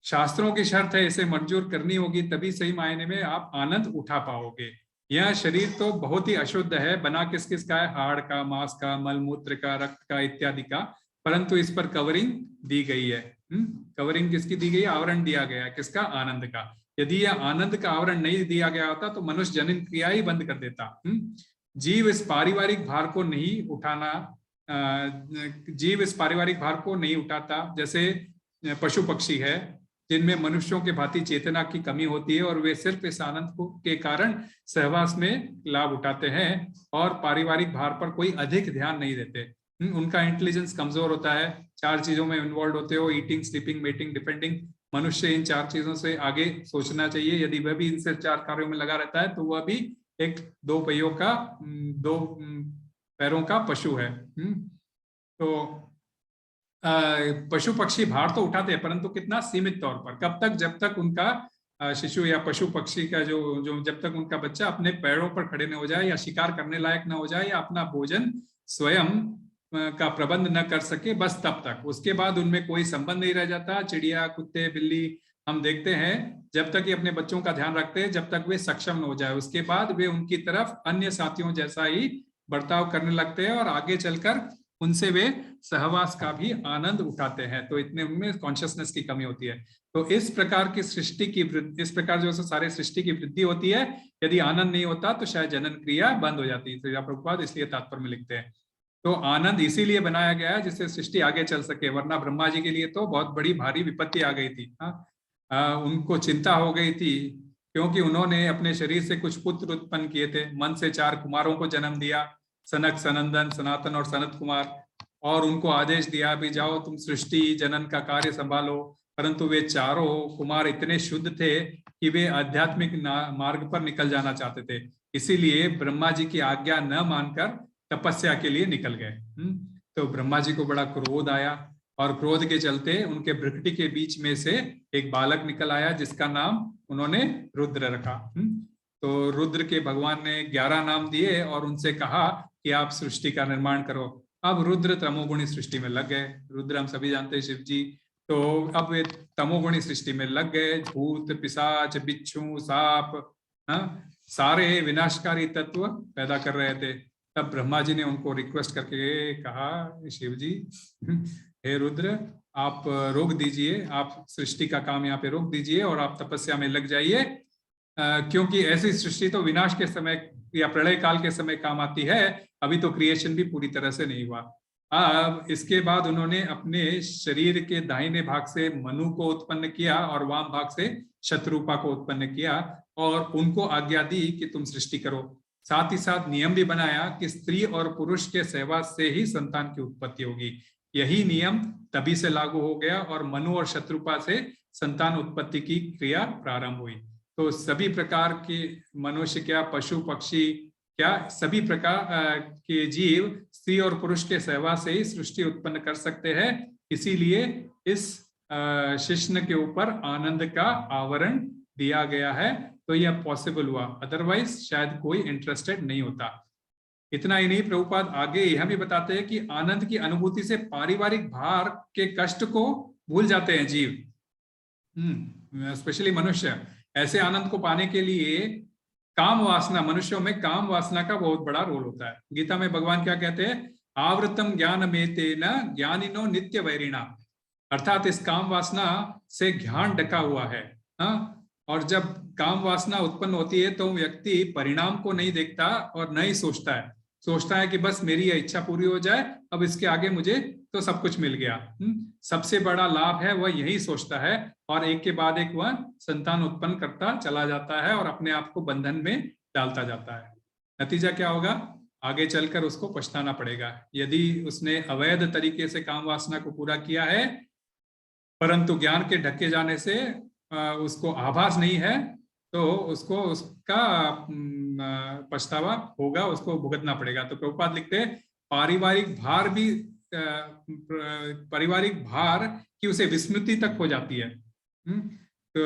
शास्त्रों की शर्त है, इसे मंजूर करनी होगी, तभी सही मायने में आप आनंद उठा पाओगे। यह शरीर तो बहुत ही अशुद्ध है, बना किस किस का है? हाड़ का, मांस का, मलमूत्र का, रक्त का इत्यादि का, परंतु इस पर कवरिंग दी गई है। कवरिंग किसकी दी गई है? आवरण दिया गया है, किसका? आनंद का। यदि यह आनंद का आवरण नहीं दिया गया होता तो मनुष्य जनन क्रिया ही बंद कर देता। जीव इस पारिवारिक भार को नहीं उठाता। जैसे पशु पक्षी है जिनमें मनुष्यों के भांति चेतना की कमी होती है और वे सिर्फ इस आनंद के कारण सहवास में लाभ उठाते हैं और पारिवारिक भार पर कोई अधिक ध्यान नहीं देते। उनका इंटेलिजेंस कमजोर होता है, 4 चीजों में इन्वॉल्व होते हो, ईटिंग, स्लीपिंग, मेटिंग, डिफेंडिंग। मनुष्य इन 4 चीजों से आगे सोचना चाहिए। यदि वह भी इन सिर्फ 4 कार्यों में लगा रहता है तो वह भी एक 2 पैरों का पशु है। तो पशु पक्षी भार तो उठाते हैं परंतु कितना सीमित तौर पर। कब तक? जब तक उनका शिशु या पशु पक्षी का जो जब तक उनका बच्चा अपने पैरों पर खड़े न हो जाए या शिकार करने लायक न हो जाए या अपना भोजन स्वयं का प्रबंध न कर सके, बस तब तक। उसके बाद उनमें कोई संबंध नहीं रह जाता। चिड़िया, कुत्ते, बिल्ली हम देखते हैं जब तक ये अपने बच्चों का ध्यान रखते हैं, जब तक वे सक्षम न हो जाए, उसके बाद वे उनकी तरफ अन्य साथियों जैसा ही बर्ताव करने लगते हैं और आगे चलकर उनसे वे सहवास का भी आनंद उठाते हैं। तो इतने उनमें कॉन्शियसनेस की कमी होती है। तो इस प्रकार की सृष्टि की इस प्रकार जो सारे सृष्टि की वृद्धि होती है, यदि आनंद नहीं होता तो शायद जनन क्रिया बंद हो जाती है। तो प्रभुपाद इसलिए तात्पर्य में लिखते हैं, तो आनंद इसीलिए बनाया गया है जिससे सृष्टि आगे चल सके, वरना ब्रह्मा जी के लिए तो बहुत बड़ी भारी विपत्ति आ गई थी। उनको चिंता हो गई थी क्योंकि उन्होंने अपने शरीर से कुछ पुत्र उत्पन्न किए थे, मन से 4 कुमारों को जन्म दिया, सनक, सनंदन, सनातन और सनत कुमार, और उनको आदेश दिया भी जाओ तुम सृष्टि जनन का कार्य संभालो। परंतु वे चारों कुमार इतने शुद्ध थे कि वे आध्यात्मिक मार्ग पर निकल जाना चाहते थे, इसीलिए ब्रह्मा जी की आज्ञा न मानकर तपस्या के लिए निकल गए। तो ब्रह्मा जी को बड़ा क्रोध आया और क्रोध के चलते उनके भ्रुकुटी के बीच में से एक बालक निकल आया जिसका नाम उन्होंने रुद्र रखा। तो रुद्र के भगवान ने 11 नाम दिए और उनसे कहा कि आप सृष्टि का निर्माण करो। अब रुद्र तमोगुणी सृष्टि में लग गए। रुद्र हम सभी जानते हैं शिव जी, तो अब वे तमोगुणी सृष्टि में लग गए। भूत, पिशाच, बिच्छू, सांप, सारे विनाशकारी तत्व पैदा कर रहे थे। तब ब्रह्मा जी ने उनको रिक्वेस्ट करके कहा, शिव जी, हे रुद्र, आप रोक दीजिए, आप सृष्टि का काम यहाँ पे रोक दीजिए और आप तपस्या में लग जाइए, क्योंकि ऐसी सृष्टि तो विनाश के समय या प्रलय काल के समय काम आती है, अभी तो क्रिएशन भी पूरी तरह से नहीं हुआ। अब इसके बाद उन्होंने अपने शरीर के दाहिने भाग से मनु को उत्पन्न किया और वाम भाग से शत्रुपा को उत्पन्न किया और उनको आज्ञा दी कि तुम सृष्टि करो। साथ ही साथ नियम भी बनाया कि स्त्री और पुरुष के सहवास से ही संतान की उत्पत्ति होगी। यही नियम तभी से लागू हो गया और मनु और शत्रुपा से संतान उत्पत्ति की क्रिया प्रारंभ हुई। तो सभी प्रकार के मनुष्य क्या, पशु पक्षी क्या, सभी प्रकार के जीव स्त्री और पुरुष के सहवास से ही सृष्टि उत्पन्न कर सकते हैं। इसीलिए इस शिश्न के ऊपर आनंद का आवरण दिया गया है, तो यह पॉसिबल हुआ, अदरवाइज शायद कोई इंटरेस्टेड नहीं होता। इतना ही नहीं, प्रभुपाद आगे यह भी बताते हैं कि आनंद की अनुभूति से पारिवारिक भार के कष्ट को भूल जाते हैं जीव, स्पेशली मनुष्य। ऐसे आनंद को पाने के लिए काम वासना, मनुष्यों में काम वासना का बहुत बड़ा रोल होता है। गीता में भगवान क्या कहते हैं, आवृतम ज्ञान में तेना ज्ञानिनो नित्य वैरिणा, अर्थात इस काम वासना से ज्ञान ढका हुआ है। और जब काम वासना उत्पन्न होती है तो व्यक्ति परिणाम को नहीं देखता और नहीं सोचता है कि बस मेरी यह इच्छा पूरी हो जाए, अब इसके आगे मुझे तो सब कुछ मिल गया। सबसे बड़ा लाभ है वह यही सोचता है और एक के बाद एक वह संतान उत्पन्न करता चला जाता है और अपने आप को बंधन में डालता जाता है। नतीजा क्या होगा, आगे चलकर उसको पछताना पड़ेगा। यदि उसने अवैध तरीके से काम वासना को पूरा किया है परंतु ज्ञान के ढके जाने से उसको आभास नहीं है, तो उसको उसका पछतावा होगा, उसको भुगतना पड़ेगा। तो प्रभुपाद लिखते हैं पारिवारिक भार की उसे विस्मृति तक हो जाती है। तो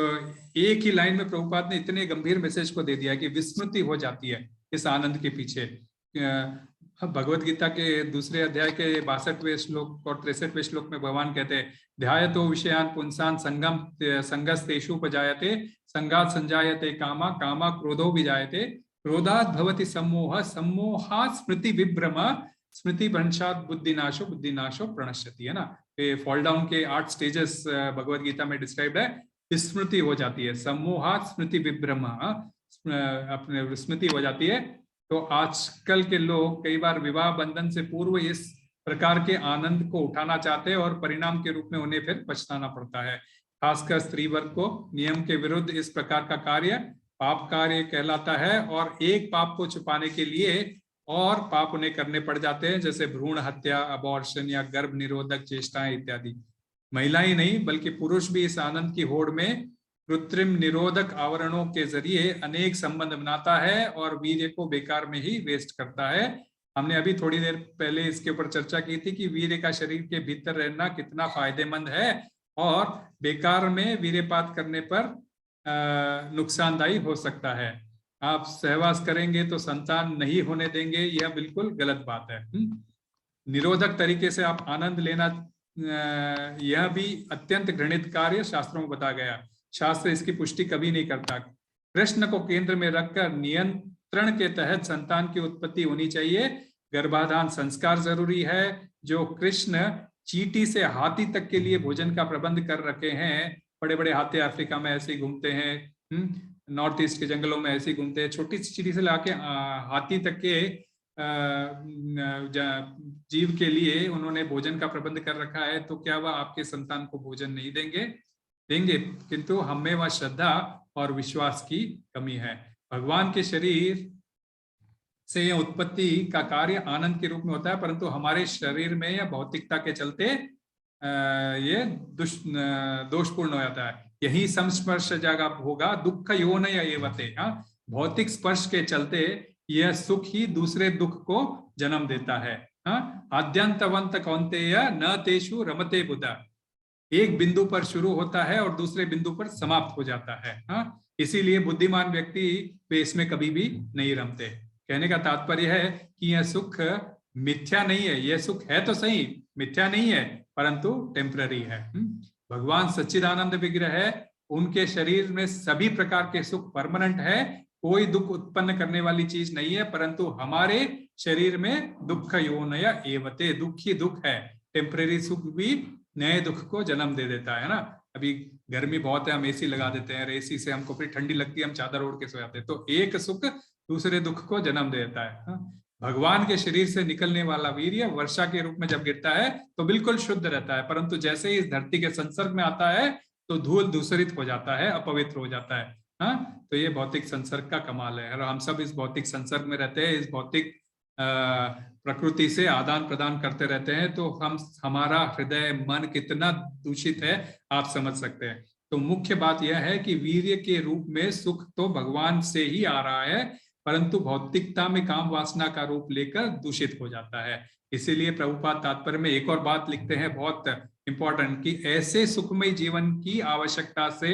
एक ही लाइन में प्रभुपाद ने इतने गंभीर मैसेज को दे दिया कि विस्मृति हो जाती है इस आनंद के पीछे। भगवत गीता के दूसरे अध्याय के 62वें श्लोक और 63वें श्लोक में भगवान कहते हैं, ध्यायतो विषयान पुंसान संगस्तेषुपजायते, संगात संजायते कामा, कामा क्रोधो विजायते, क्रोधात् भवति सम्मोह, सम्मोहात् स्मृति विभ्रम, स्मृति भ्रंशात् बुद्धिनाशो, बुद्धिनाशो प्रणश्यति। है ना, फॉल डाउन के 8 स्टेजेस भगवत गीता में डिस्क्राइब्ड है। स्मृति हो जाती है, सम्मोहात् स्मृति विभ्रम, अपने स्मृति हो जाती है। तो आजकल के लोग कई बार विवाह बंधन से पूर्व इस प्रकार के आनंद को उठाना चाहते हैं और परिणाम के रूप में उन्हें फिर पछताना पड़ता है। खासकर स्त्री वर्ग को नियम के विरुद्ध इस प्रकार का कार्य पाप कार्य कहलाता है और एक पाप को छुपाने के लिए और पाप उन्हें करने पड़ जाते हैं, जैसे भ्रूण हत्या, अबॉर्शन या गर्भ निरोधक चेष्टाएं इत्यादि। महिला ही नहीं बल्कि पुरुष भी इस आनंद की होड़ में कृत्रिम निरोधक आवरणों के जरिए अनेक संबंध बनाता है और वीर्य को बेकार में ही वेस्ट करता है। हमने अभी थोड़ी देर पहले इसके ऊपर चर्चा की थी कि वीर्य का शरीर के भीतर रहना कितना फायदेमंद है और बेकार में वीर्यपात करने पर नुकसानदायी हो सकता है। आप सहवास करेंगे तो संतान नहीं होने देंगे, यह बिल्कुल गलत बात है। निरोधक तरीके से आप आनंद लेना, यह भी अत्यंत घृणित कार्य शास्त्रों में बताया गया। शास्त्र इसकी पुष्टि कभी नहीं करता। कृष्ण को केंद्र में रखकर नियंत्रण के तहत संतान की उत्पत्ति होनी चाहिए। गर्भाधान संस्कार जरूरी है। जो कृष्ण चींटी से हाथी तक के लिए भोजन का प्रबंध कर रखे हैं, बड़े बड़े हाथी अफ्रीका में ऐसे ही घूमते हैं, नॉर्थ ईस्ट के जंगलों में ऐसे ही घूमते हैं, छोटी सी चींटी से लाके हाथी तक के जीव के लिए उन्होंने भोजन का प्रबंध कर रखा है, तो क्या वह आपके संतान को भोजन नहीं देंगे? देंगे, किंतु हमें वह श्रद्धा और विश्वास की कमी है। भगवान के शरीर से यह उत्पत्ति का कार्य आनंद के रूप में होता है, परंतु हमारे शरीर में या भौतिकता के चलते ये दोषपूर्ण हो जाता है। यही संस्पर्श जगह होगा दुख योनय एवते। भौतिक स्पर्श के चलते यह सुख ही दूसरे दुख को जन्म देता है। आद्यंतवंत कौन्तेय न तेषु रमते बुधा। एक बिंदु पर शुरू होता है और दूसरे बिंदु पर समाप्त हो जाता है। इसीलिए बुद्धिमान व्यक्ति वे इसमें कभी भी नहीं रमते। कहने का तात्पर्य है कि यह सुख मिथ्या नहीं है, यह सुख है तो सही, मिथ्या नहीं है, परंतु टेम्पररी है। भगवान सच्चिदानंद विग्रह है, उनके शरीर में सभी प्रकार के सुख परमानेंट है, कोई दुख उत्पन्न करने वाली चीज नहीं है, परंतु हमारे शरीर में दुख योनय एवते, दुख ही दुख है। टेम्पररी सुख भी नए दुख को जन्म दे देता है ना। अभी गर्मी बहुत है, हम एसी लगा देते हैं, एसी से हमको फिर ठंडी लगती है, हम चादर ओढ़ के सो जाते हैं, तो एक सुख दूसरे दुख को जन्म दे देता है। भगवान के शरीर से निकलने वाला वीर्य वर्षा के रूप में जब गिरता है तो बिल्कुल शुद्ध रहता है, परंतु जैसे ही इस धरती के संसर्ग में आता है तो धूल दूषित हो जाता है, अपवित्र हो जाता है। तो ये भौतिक संसर्ग का कमाल है। और हम सब इस भौतिक संसर्ग में रहते हैं, इस भौतिक प्रकृति से आदान प्रदान करते रहते हैं, तो हमारा हृदय मन कितना दूषित है आप समझ सकते हैं। तो मुख्य बात यह है कि वीर्य के रूप में सुख तो भगवान से ही आ रहा है, परंतु भौतिकता में काम वासना का रूप लेकर दूषित हो जाता है। इसीलिए प्रभुपाद तात्पर्य में एक और बात लिखते हैं बहुत इंपॉर्टेंट, कि ऐसे सुखमय जीवन की आवश्यकता से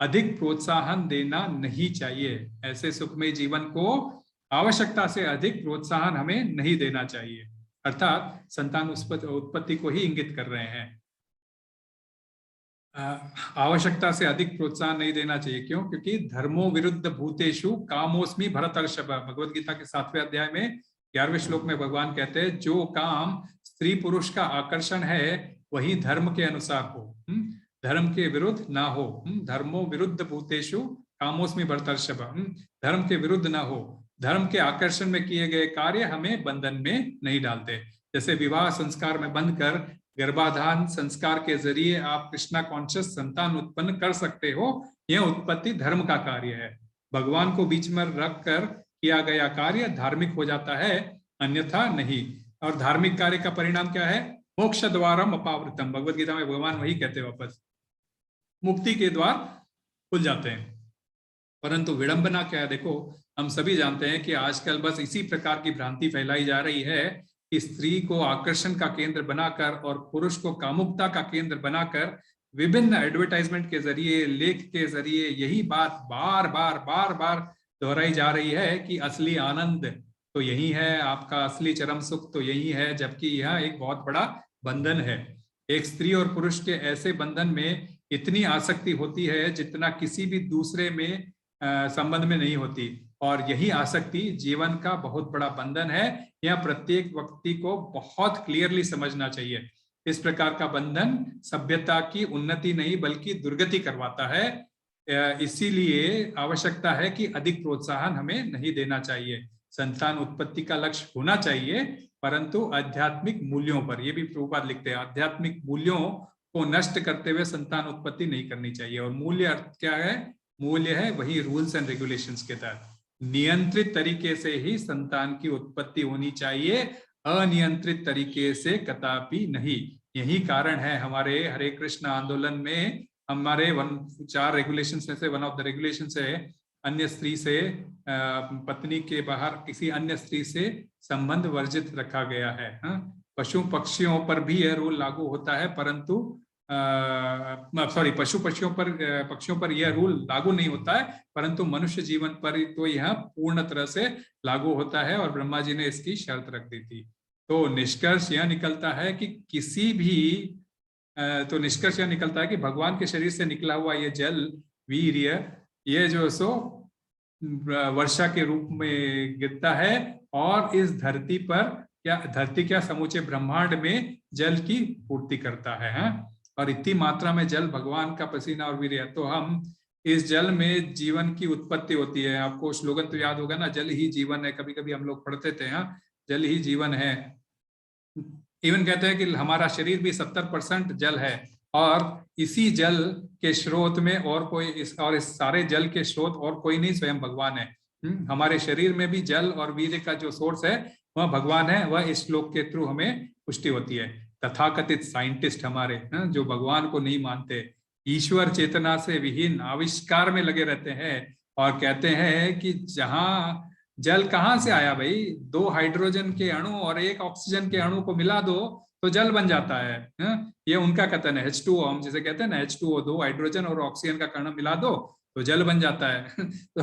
अधिक प्रोत्साहन देना नहीं चाहिए। ऐसे सुखमय जीवन को आवश्यकता से अधिक प्रोत्साहन हमें नहीं देना चाहिए, अर्थात संतान उत्पत्ति को ही इंगित कर रहे हैं। आवश्यकता से अधिक प्रोत्साहन नहीं देना चाहिए। क्यों? क्योंकि धर्मो विरुद्ध भूतेषु कामोस्मि भरतर्षभ। भगवद गीता के 7वें अध्याय में 11वें श्लोक में भगवान कहते हैं, जो काम स्त्री पुरुष का आकर्षण है वही धर्म के अनुसार हो, धर्म के विरुद्ध ना हो। धर्मो विरुद्ध भूतेषु कामोस्मि भरतर्षभ, धर्म के विरुद्ध ना हो। धर्म के आकर्षण में किए गए कार्य हमें बंधन में नहीं डालते। जैसे विवाह संस्कार में बंध कर गर्भाधान संस्कार के जरिए आप कृष्णा कॉन्शियस संतान उत्पन्न कर सकते हो, यह उत्पत्ति धर्म का कार्य है। भगवान को बीच में रखकर किया गया कार्य धार्मिक हो जाता है, अन्यथा नहीं। और धार्मिक कार्य का परिणाम क्या है? मोक्ष द्वारम अपावृतम। भगवद गीता में भगवान वही कहते हैं, वापस मुक्ति के द्वार खुल जाते हैं। परंतु विडंबना क्या है? देखो, हम सभी जानते हैं कि आजकल बस इसी प्रकार की भ्रांति फैलाई जा रही है कि स्त्री को आकर्षण का केंद्र बनाकर और पुरुष को कामुकता का केंद्र बनाकर विभिन्न एडवर्टाइजमेंट के जरिए, लेख के जरिए यही बात बार बार दोहराई जा रही है कि असली आनंद तो यही है, आपका असली चरम सुख तो यही है, जबकि यह एक बहुत बड़ा बंधन है। एक स्त्री और पुरुष के ऐसे बंधन में इतनी आसक्ति होती है जितना किसी भी दूसरे में संबंध में नहीं होती, और यही आसक्ति जीवन का बहुत बड़ा बंधन है। यह प्रत्येक व्यक्ति को बहुत क्लियरली समझना चाहिए। इस प्रकार का बंधन सभ्यता की उन्नति नहीं बल्कि दुर्गति करवाता है। इसीलिए आवश्यकता है कि अधिक प्रोत्साहन हमें नहीं देना चाहिए। संतान उत्पत्ति का लक्ष्य होना चाहिए, परंतु आध्यात्मिक मूल्यों पर। ये भी प्रभुपाद लिखते हैं, आध्यात्मिक मूल्यों को नष्ट करते हुए संतान उत्पत्ति नहीं करनी चाहिए। और मूल्य अर्थ क्या है? मूल्य है वही रूल्स एंड रेगुलेशंस के तहत नियंत्रित तरीके से ही संतान की उत्पत्ति होनी चाहिए, अनियंत्रित तरीके से कदापि नहीं। यही कारण है हमारे हरे कृष्ण आंदोलन में हमारे 4 रेगुलेशंस में से वन ऑफ द रेगुलेशंस है अन्य स्त्री से, पत्नी के बाहर किसी अन्य स्त्री से संबंध वर्जित रखा गया है। पशु पक्षियों पर भी यह रूल लागू होता है, परंतु पक्षियों पर यह रूल लागू नहीं होता है, परंतु मनुष्य जीवन पर तो यह पूर्ण तरह से लागू होता है, और ब्रह्मा जी ने इसकी शर्त रख दी थी। तो निष्कर्ष यह निकलता है कि किसी भी तो निष्कर्ष यह निकलता है कि भगवान के शरीर से निकला हुआ ये जल वीर्य, ये जो सो वर्षा के रूप में गिरता है और इस धरती पर क्या समूचे ब्रह्मांड में जल की पूर्ति करता है, हाँ? और इतनी मात्रा में जल भगवान का पसीना और वीर्य, तो हम इस जल में जीवन की उत्पत्ति होती है। आपको स्लोगन तो याद होगा ना, जल ही जीवन है, कभी कभी हम लोग पढ़ते थे, हाँ, जल ही जीवन है। इवन कहते हैं कि हमारा शरीर भी 70% जल है और इसी जल के स्रोत में और कोई इस सारे जल के स्रोत और कोई नहीं, स्वयं भगवान है। हमारे शरीर में भी जल और वीर्य का जो सोर्स है वह भगवान है। वह इस श्लोक के थ्रू हमें पुष्टि होती है। तथाकथित साइंटिस्ट हमारे, जो भगवान को नहीं मानते, ईश्वर चेतना से विहीन आविष्कार में लगे रहते हैं और कहते हैं कि जहां जल कहाँ से आया भाई, 2 हाइड्रोजन के अणु और 1 ऑक्सीजन के अणु को मिला दो तो जल बन जाता है। ये उनका कथन है। H2O हम जिसे कहते हैं ना, H2O, 2 हाइड्रोजन और ऑक्सीजन का कण मिला दो तो जल बन जाता है। तो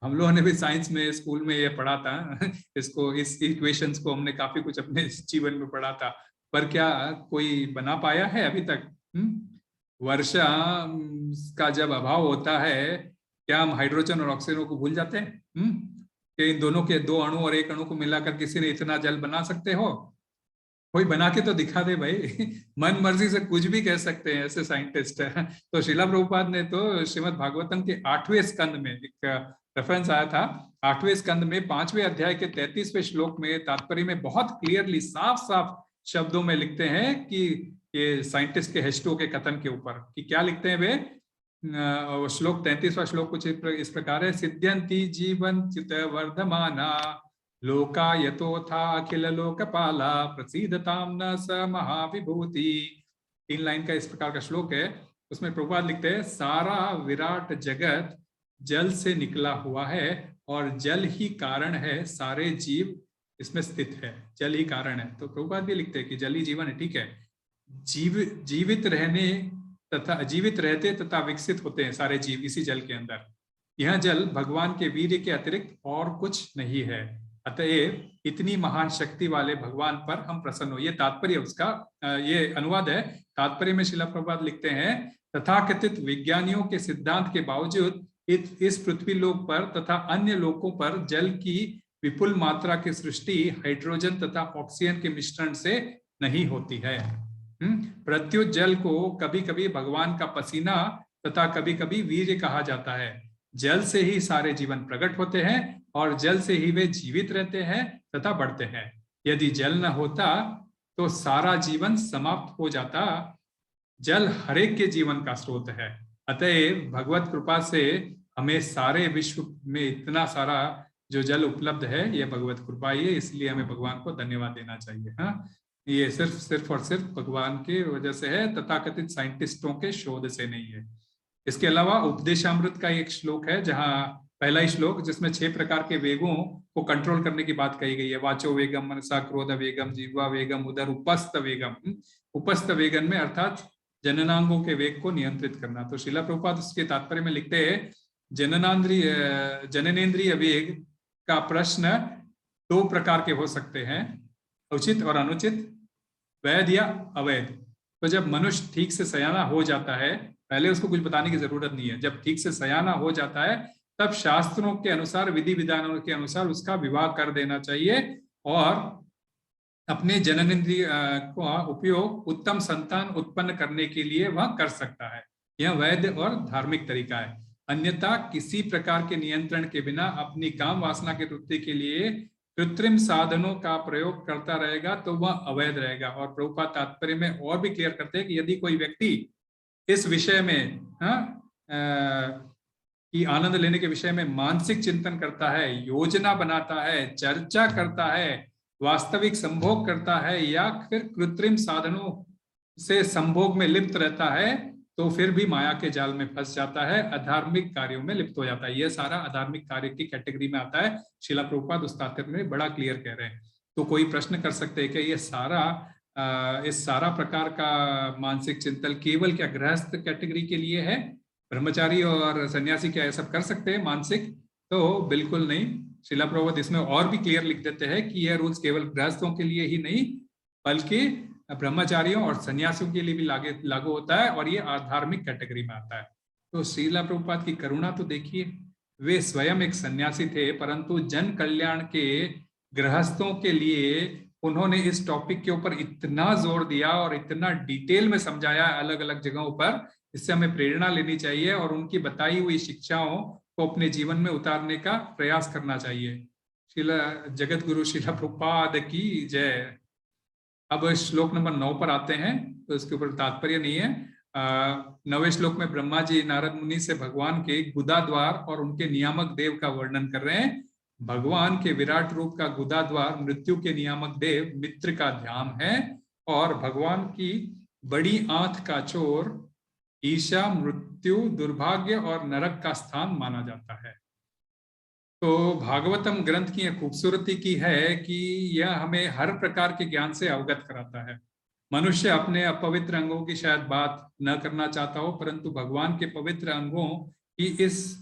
हम लोगों ने भी साइंस में स्कूल में ये पढ़ा था, इस इक्वेशंस को हमने काफी कुछ अपने जीवन में पढ़ा था, पर क्या कोई बना पाया है अभी तक? वर्षा का जब अभाव होता है, क्या हम हाइड्रोजन और ऑक्सीजन को भूल जाते हैं? कि इन दोनों के 2 अणु और 1 अणु को मिलाकर किसी ने इतना जल बना सकते हो? कोई बना के तो दिखा दे भाई। मन मर्जी से कुछ भी कह सकते हैं ऐसे साइंटिस्ट है। तो श्रीला प्रभुपाद ने तो श्रीमद् भागवतम के 8वें स्कंद में एक रेफरेंस आया था, 8वें स्कंद में 5वें अध्याय के 33वें श्लोक में तात्पर्य में बहुत क्लियरली साफ साफ शब्दों में लिखते हैं कि ये साइंटिस्ट के H2O के कथन के ऊपर कि क्या लिखते हैं वे। श्लोक 33वां श्लोक कुछ इस प्रकार है, सिद्ध्यंति जीवन चित वर्धमाना लोका यतोथा अखिल लोकपाला प्रसीदताम न स महाविभूति। 3 लाइन का इस प्रकार का श्लोक है। उसमें प्रभुपाद लिखते हैं, सारा विराट जगत जल से निकला हुआ है और जल ही कारण है, सारे जीव इसमें स्थित है, जल ही कारण है। तो प्रभुपाद भी लिखते हैं कि जल ही जीवन है, ठीक है। जीवित रहते तथा विकसित होते हैं सारे जीव इसी जल के अंदर। यह जल भगवान के वीर्य के अतिरिक्त और कुछ नहीं है, अतएव इतनी महान शक्ति वाले भगवान पर हम प्रसन्न हो। ये तात्पर्य उसका, ये अनुवाद है। तात्पर्य में श्रीला प्रभुपाद लिखते हैं, तथाकथित विज्ञानियों के सिद्धांत के बावजूद इस पृथ्वी लोक पर तथा अन्य लोकों पर जल की विपुल मात्रा की सृष्टि हाइड्रोजन तथा ऑक्सीजन के मिश्रण से नहीं होती है। प्रत्युत जल को कभी कभी भगवान का पसीना तथा कभी कभी वीर्य कहा जाता है। जल से ही सारे जीवन प्रकट होते हैं और जल से ही वे जीवित रहते हैं तथा बढ़ते हैं। यदि जल न होता तो सारा जीवन समाप्त हो जाता। जल हरेक के जीवन का स्रोत है, अतएव भगवत कृपा से हमें सारे विश्व में इतना सारा जो जल उपलब्ध है, यह भगवत कृपा ही है, इसलिए हमें भगवान को धन्यवाद देना चाहिए। हाँ, ये सिर्फ और सिर्फ भगवान की वजह से है, तथाकथित साइंटिस्टों के शोध से नहीं है। इसके अलावा उपदेशामृत का एक श्लोक है, जहां पहला ही श्लोक जिसमें 6 प्रकार के वेगों को कंट्रोल करने की बात कही गई है। वाचो वेगम, मनसा क्रोध वेगम, जीवा वेगम, उदर उपस्थ वेगम। उपस्थ वेगन में अर्थात जननांगों के वेग को नियंत्रित करना। तो श्रीला प्रभुपाद उसके तात्पर्य में लिखते हैं, जननेन्द्रिय वेग का प्रश्न 2 प्रकार के हो सकते हैं, उचित और अनुचित, वैध या अवैध। तो जब मनुष्य ठीक से सयाना हो जाता है, पहले उसको कुछ बताने की जरूरत नहीं है, जब ठीक से सयाना हो जाता है तब शास्त्रों के अनुसार, विधि विधानों के अनुसार उसका विवाह कर देना चाहिए और अपने जननेन्द्रिय का उपयोग उत्तम संतान उत्पन्न करने के लिए वह कर सकता है। यह वैध और धार्मिक तरीका है। अन्यथा किसी प्रकार के नियंत्रण के बिना अपनी काम वासना की तृप्ति के लिए कृत्रिम साधनों का प्रयोग करता रहेगा तो वह अवैध रहेगा। और प्रभुपाद तात्पर्य में और भी क्लियर करते हैं कि यदि कोई व्यक्ति इस विषय में कि आनंद लेने के विषय में मानसिक चिंतन करता है, योजना बनाता है, चर्चा करता है, वास्तविक संभोग करता है या फिर कृत्रिम साधनों से संभोग में लिप्त रहता है, तो फिर भी माया के जाल में फंस जाता है, अधार्मिक कार्यों में लिप्त हो जाता है। यह सारा अधार्मिक कार्य की कैटेगरी में आता है। श्रीला प्रभुपाद उस तात्पर्य में बड़ा क्लियर कह रहे हैं। तो कोई प्रश्न कर सकते हैं कि ये इस सारा प्रकार का मानसिक चिंतन केवल क्या गृहस्थ कैटेगरी के लिए है, ब्रह्मचारी और सन्यासी क्या ये सब कर सकते हैं मानसिक? तो बिल्कुल नहीं। श्रीला प्रभुपाद इसमें और भी क्लियर लिख देते हैं कि यह रूल्स केवल गृहस्थों के लिए ही नहीं बल्कि ब्रह्मचारियों और सन्यासियों के लिए भी लागू होता है, और ये आधार्मिक कैटेगरी में आता है। तो श्रीला प्रभुपाद की करुणा तो देखिए, वे स्वयं एक सन्यासी थे, परंतु जन कल्याण के गृहस्थों के लिए उन्होंने इस टॉपिक के ऊपर इतना जोर दिया और इतना डिटेल में समझाया अलग अलग जगहों पर। इससे हमें प्रेरणा लेनी चाहिए और उनकी बताई हुई शिक्षाओं को अपने जीवन में उतारने का प्रयास करना चाहिए। श्रीला जगत गुरु श्रीला प्रभुपाद की जय। अब श्लोक नंबर 9 पर आते हैं, तो इसके ऊपर तात्पर्य नहीं है। 9वें श्लोक में ब्रह्मा जी नारद मुनि से भगवान के गुदा द्वार और उनके नियामक देव का वर्णन कर रहे हैं। भगवान के विराट रूप का गुदा द्वार मृत्यु के नियामक देव मित्र का ध्यान है, और भगवान की बड़ी आंख का चोर ईर्ष्या, मृत्यु, दुर्भाग्य और नरक का स्थान माना जाता है। तो भागवतम ग्रंथ की यह खूबसूरती की है कि यह हमें हर प्रकार के ज्ञान से अवगत कराता है। मनुष्य अपने अपवित्र अंगों की शायद बात न करना चाहता हो, परंतु भगवान के पवित्र अंगों की इस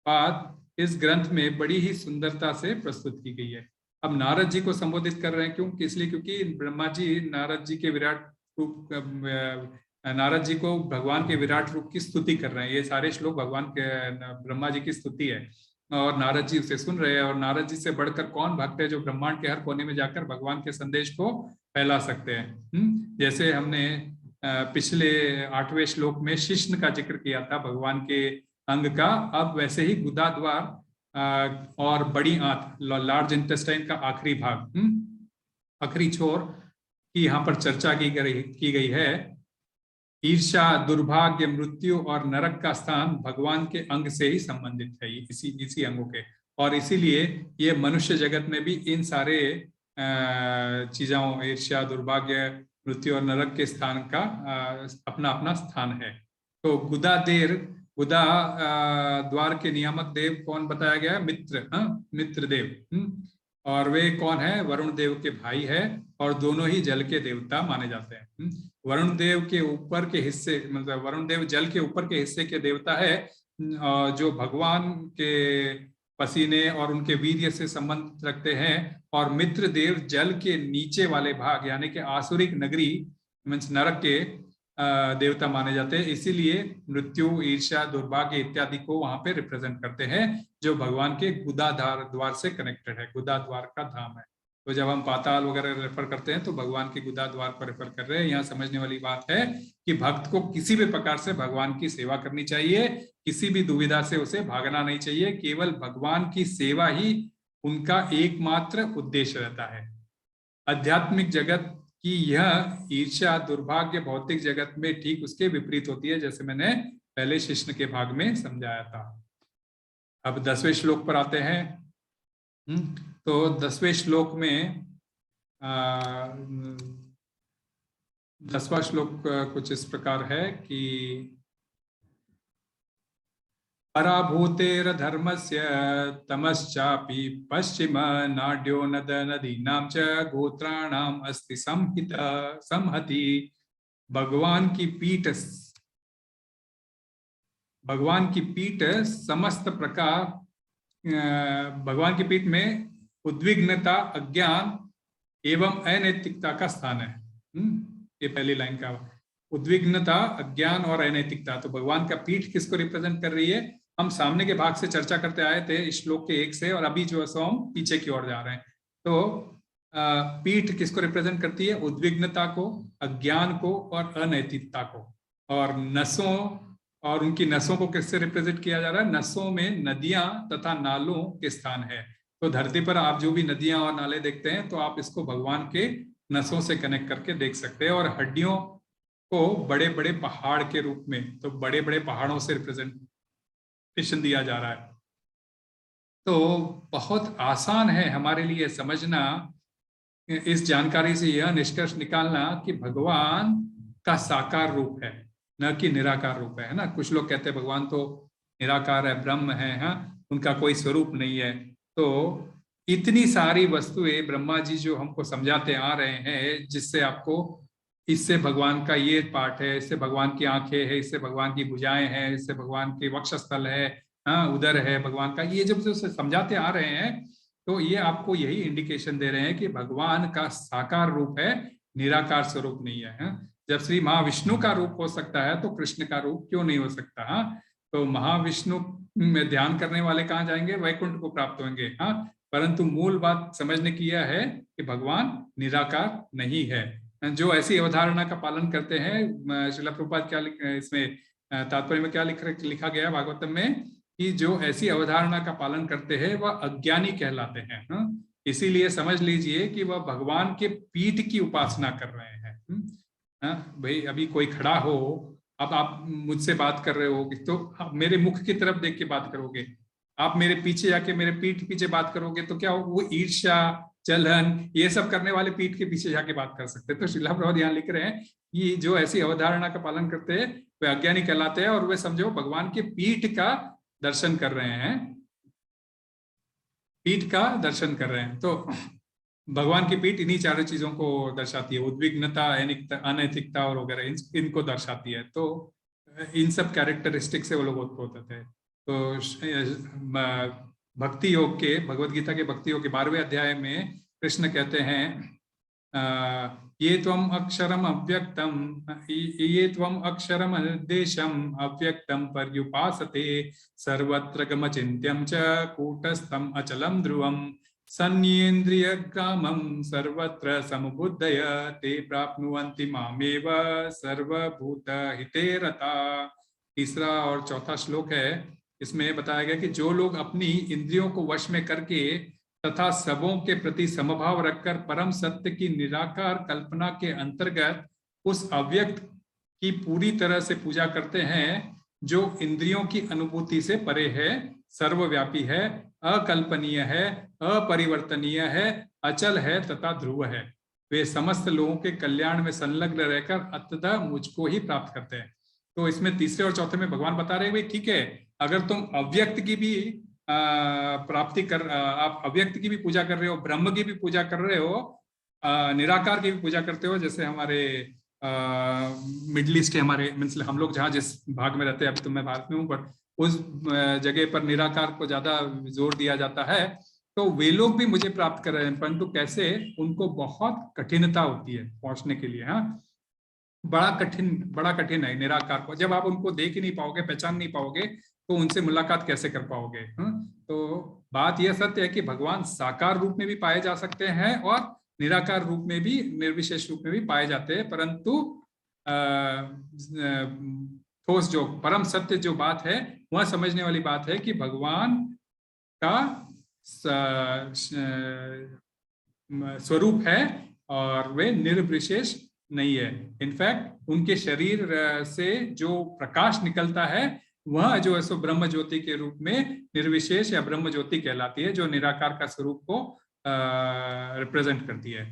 बात इस ग्रंथ में बड़ी ही सुंदरता से प्रस्तुत की गई है। अब नारद जी को संबोधित कर रहे हैं, क्यों? इसलिए क्योंकि ब्रह्मा जी नारद जी के विराट रूप, नारद जी को भगवान के विराट रूप की स्तुति कर रहे हैं। ये सारे श्लोक भगवान के ब्रह्मा जी की स्तुति है, और नारद जी उसे सुन रहे हैं। और नारद जी से बढ़कर कौन भक्त है जो ब्रह्मांड के हर कोने में जाकर भगवान के संदेश को फैला सकते हैं। जैसे हमने पिछले 8वें श्लोक में शिश्न का जिक्र किया था, भगवान के अंग का। अब वैसे ही गुदा द्वार और बड़ी आंत, लार्ज इंटेस्टाइन का आखिरी भाग, आखिरी छोर की यहाँ पर चर्चा की गई है। ईर्ष्या, दुर्भाग्य, मृत्यु और नरक का स्थान भगवान के अंग से ही संबंधित है, इसी अंगों के। और इसीलिए ये मनुष्य जगत में भी इन सारे चीजों, ईर्ष्या, दुर्भाग्य, मृत्यु और नरक के स्थान का अपना अपना स्थान है। तो गुदा द्वार के नियामक देव कौन बताया गया है? मित्र देव। और वे कौन है? वरुण देव के भाई है, और दोनों ही जल के देवता माने जाते हैं। वरुण देव के ऊपर के हिस्से, मतलब वरुण देव जल के ऊपर के हिस्से के देवता है, जो भगवान के पसीने और उनके वीर्य से संबंध रखते हैं। और मित्र देव जल के नीचे वाले भाग, यानी कि आसुरिक नगरी मीन्स नरक के देवता माने जाते हैं। इसीलिए मृत्यु, ईर्ष्या, दुर्भाग्य इत्यादि को वहां पे रिप्रेजेंट करते हैं, जो भगवान के गुदा द्वार से कनेक्टेड है। गुदा द्वार का धाम है। तो जब हम पाताल वगैरह रेफर करते हैं तो भगवान के गुदा द्वार को रेफर कर रहे हैं। यहाँ समझने वाली बात है कि भक्त को किसी भी प्रकार से भगवान की सेवा करनी चाहिए, किसी भी दुविधा से उसे भागना नहीं चाहिए। केवल भगवान की सेवा ही उनका एकमात्र उद्देश्य रहता है। आध्यात्मिक जगत कि यह ईर्ष्या, दुर्भाग्य भौतिक जगत में ठीक उसके विपरीत होती है, जैसे मैंने पहले शिष्ण के भाग में समझाया था। अब 10वें श्लोक पर आते हैं। तो 10वें श्लोक में 10वां श्लोक कुछ इस प्रकार है कि पराभूतेर धर्मस्य तमश्चापि पश्चिम नाड्यो नद नदीनां च गोत्राणाम अस्ति संहति। भगवान की पीठ समस्त प्रकार, भगवान की पीठ में उद्विग्नता, अज्ञान एवं अनैतिकता का स्थान है। ये पहली लाइन का उद्विग्नता, अज्ञान और अनैतिकता। तो भगवान का पीठ किसको रिप्रेजेंट कर रही है? हम सामने के भाग से चर्चा करते आए थे, श्लोक के 1 से, और अभी जो है हम पीछे की ओर जा रहे हैं। तो पीठ किसको रिप्रेजेंट करती है? उद्विग्नता को, अज्ञान को और अनैतिकता को। और नसों और उनकी नसों को किससे रिप्रेजेंट किया जा रहा है? नसों में नदियां तथा नालों के स्थान है। तो धरती पर आप जो भी नदियां और नाले देखते हैं, तो आप इसको भगवान के नसों से कनेक्ट करके देख सकते हैं। और हड्डियों को बड़े बड़े पहाड़ के रूप में, तो बड़े बड़े पहाड़ों से रिप्रेजेंटेशन दिया जा रहा है। तो बहुत आसान है हमारे लिए समझना, इस जानकारी से यह निष्कर्ष निकालना कि भगवान का साकार रूप है, न कि निराकार रूप है ना। कुछ लोग कहते हैं भगवान तो निराकार है, ब्रह्म है, उनका कोई स्वरूप नहीं है। तो इतनी सारी वस्तुएं ब्रह्मा जी जो हमको समझाते आ रहे हैं, जिससे आपको इससे भगवान का ये पार्ट है, इससे भगवान की आंखें है, इससे भगवान की भुजाएं हैं, इससे भगवान के वक्षस्थल है, उदर है भगवान का, ये जब जो समझाते आ रहे हैं, तो ये आपको यही इंडिकेशन दे रहे हैं कि भगवान का साकार रूप है, निराकार स्वरूप नहीं है, हाँ? जब श्री महाविष्णु का रूप हो सकता है तो कृष्ण का रूप क्यों नहीं हो सकता? हाँ, तो महाविष्णु में ध्यान करने वाले कहाँ जाएंगे? वैकुंठ को प्राप्त होंगे। हाँ, परंतु मूल बात समझने की यह है कि भगवान निराकार नहीं है। जो ऐसी अवधारणा का पालन करते हैं, श्रील प्रभुपाद क्या इसमें तात्पर्य में क्या लिखा गया भागवतम में, कि जो ऐसी अवधारणा का पालन करते हैं वह अज्ञानी कहलाते हैं। हाँ? इसीलिए समझ लीजिए कि वह भगवान के पीठ की उपासना कर रहे हैं। हाँ? भाई अभी कोई खड़ा हो, अब आप मुझसे बात कर रहे हो तो आप मेरे मुख की तरफ देख के बात करोगे, आप मेरे पीछे जाके मेरे पीठ पीछे बात करोगे तो क्या वो ईर्ष्या, जलन, ये सब करने वाले पीठ के पीछे जाके बात कर सकते हैं। तो श्रीला प्रभुपाद यहाँ लिख रहे हैं कि जो ऐसी अवधारणा का पालन करते हैं वे अज्ञानी कहलाते हैं, और वे समझो भगवान के पीठ का दर्शन कर रहे हैं, पीठ का दर्शन कर रहे हैं। तो भगवान की पीठ इन्हीं चारों चीजों को दर्शाती है, उद्विग्नता, अनैतिकता और वगैरह इनको दर्शाती है। तो इन सब कैरेक्टरिस्टिक से वो लोग उत्पन्न होते हैं। तो भक्ति योग के, भगवत गीता के भक्ति योग के 12वें अध्याय में कृष्ण कहते हैं ये त्वम अक्षरम अव्यक्तम, ये त्वम अक्षरम निर्देशम अव्यक्तम पर्युपासते सर्वत्र गमचिन्त्यं च कूटस्थम अचलम ध्रुवम सन्येन्द्रिय ग्रामम सर्वत्र समुबुद्धय ते प्राप्नुवन्ति मामेव सर्वभूत हिते रता। तीसरा और चौथा श्लोक है, इसमें बताया गया कि जो लोग अपनी इंद्रियों को वश में करके तथा सबों के प्रति समभाव रखकर परम सत्य की निराकार कल्पना के अंतर्गत उस अव्यक्त की पूरी तरह से पूजा करते हैं, जो इंद्रियों की अनुभूति से परे है, सर्वव्यापी है, अकल्पनीय है, अपरिवर्तनीय है, अचल है तथा ध्रुव है, वे समस्त लोगों के कल्याण में संलग्न रहकर अंततः मुझको ही प्राप्त करते हैं। तो इसमें तीसरे और चौथे में भगवान बता रहे हैं ठीक है, अगर तुम अव्यक्त की भी प्राप्ति कर, आप अव्यक्त की भी पूजा कर रहे हो, ब्रह्म की भी पूजा कर रहे हो, निराकार की भी पूजा करते हो, जैसे हमारे मिडिल ईस्ट के हमारे मीन्स हम लोग जहाँ जिस भाग में रहते हैं, अभी तो मैं भारत में हूँ, पर उस जगह पर निराकार को ज्यादा जोर दिया जाता है, तो वे लोग भी मुझे प्राप्त कर रहे हैं, परंतु कैसे? उनको बहुत कठिनता होती है पहुंचने के लिए। हाँ, बड़ा कठिन है निराकार को। जब आप उनको देख ही नहीं पाओगे, पहचान नहीं पाओगे, तो उनसे मुलाकात कैसे कर पाओगे? तो बात यह सत्य है कि भगवान साकार रूप में भी पाए जा सकते हैं और निराकार रूप में भी, निर्विशेष रूप में भी पाए जाते हैं, परंतु ठोस जो परम सत्य जो बात है वह समझने वाली बात है कि भगवान का स्वरूप है और वे निर्विशेष नहीं है। इनफैक्ट उनके शरीर से जो प्रकाश निकलता है वह जो है सो ब्रह्म ज्योति के रूप में निर्विशेष या ब्रह्म ज्योति कहलाती है, जो निराकार का स्वरूप को रिप्रेजेंट करती है।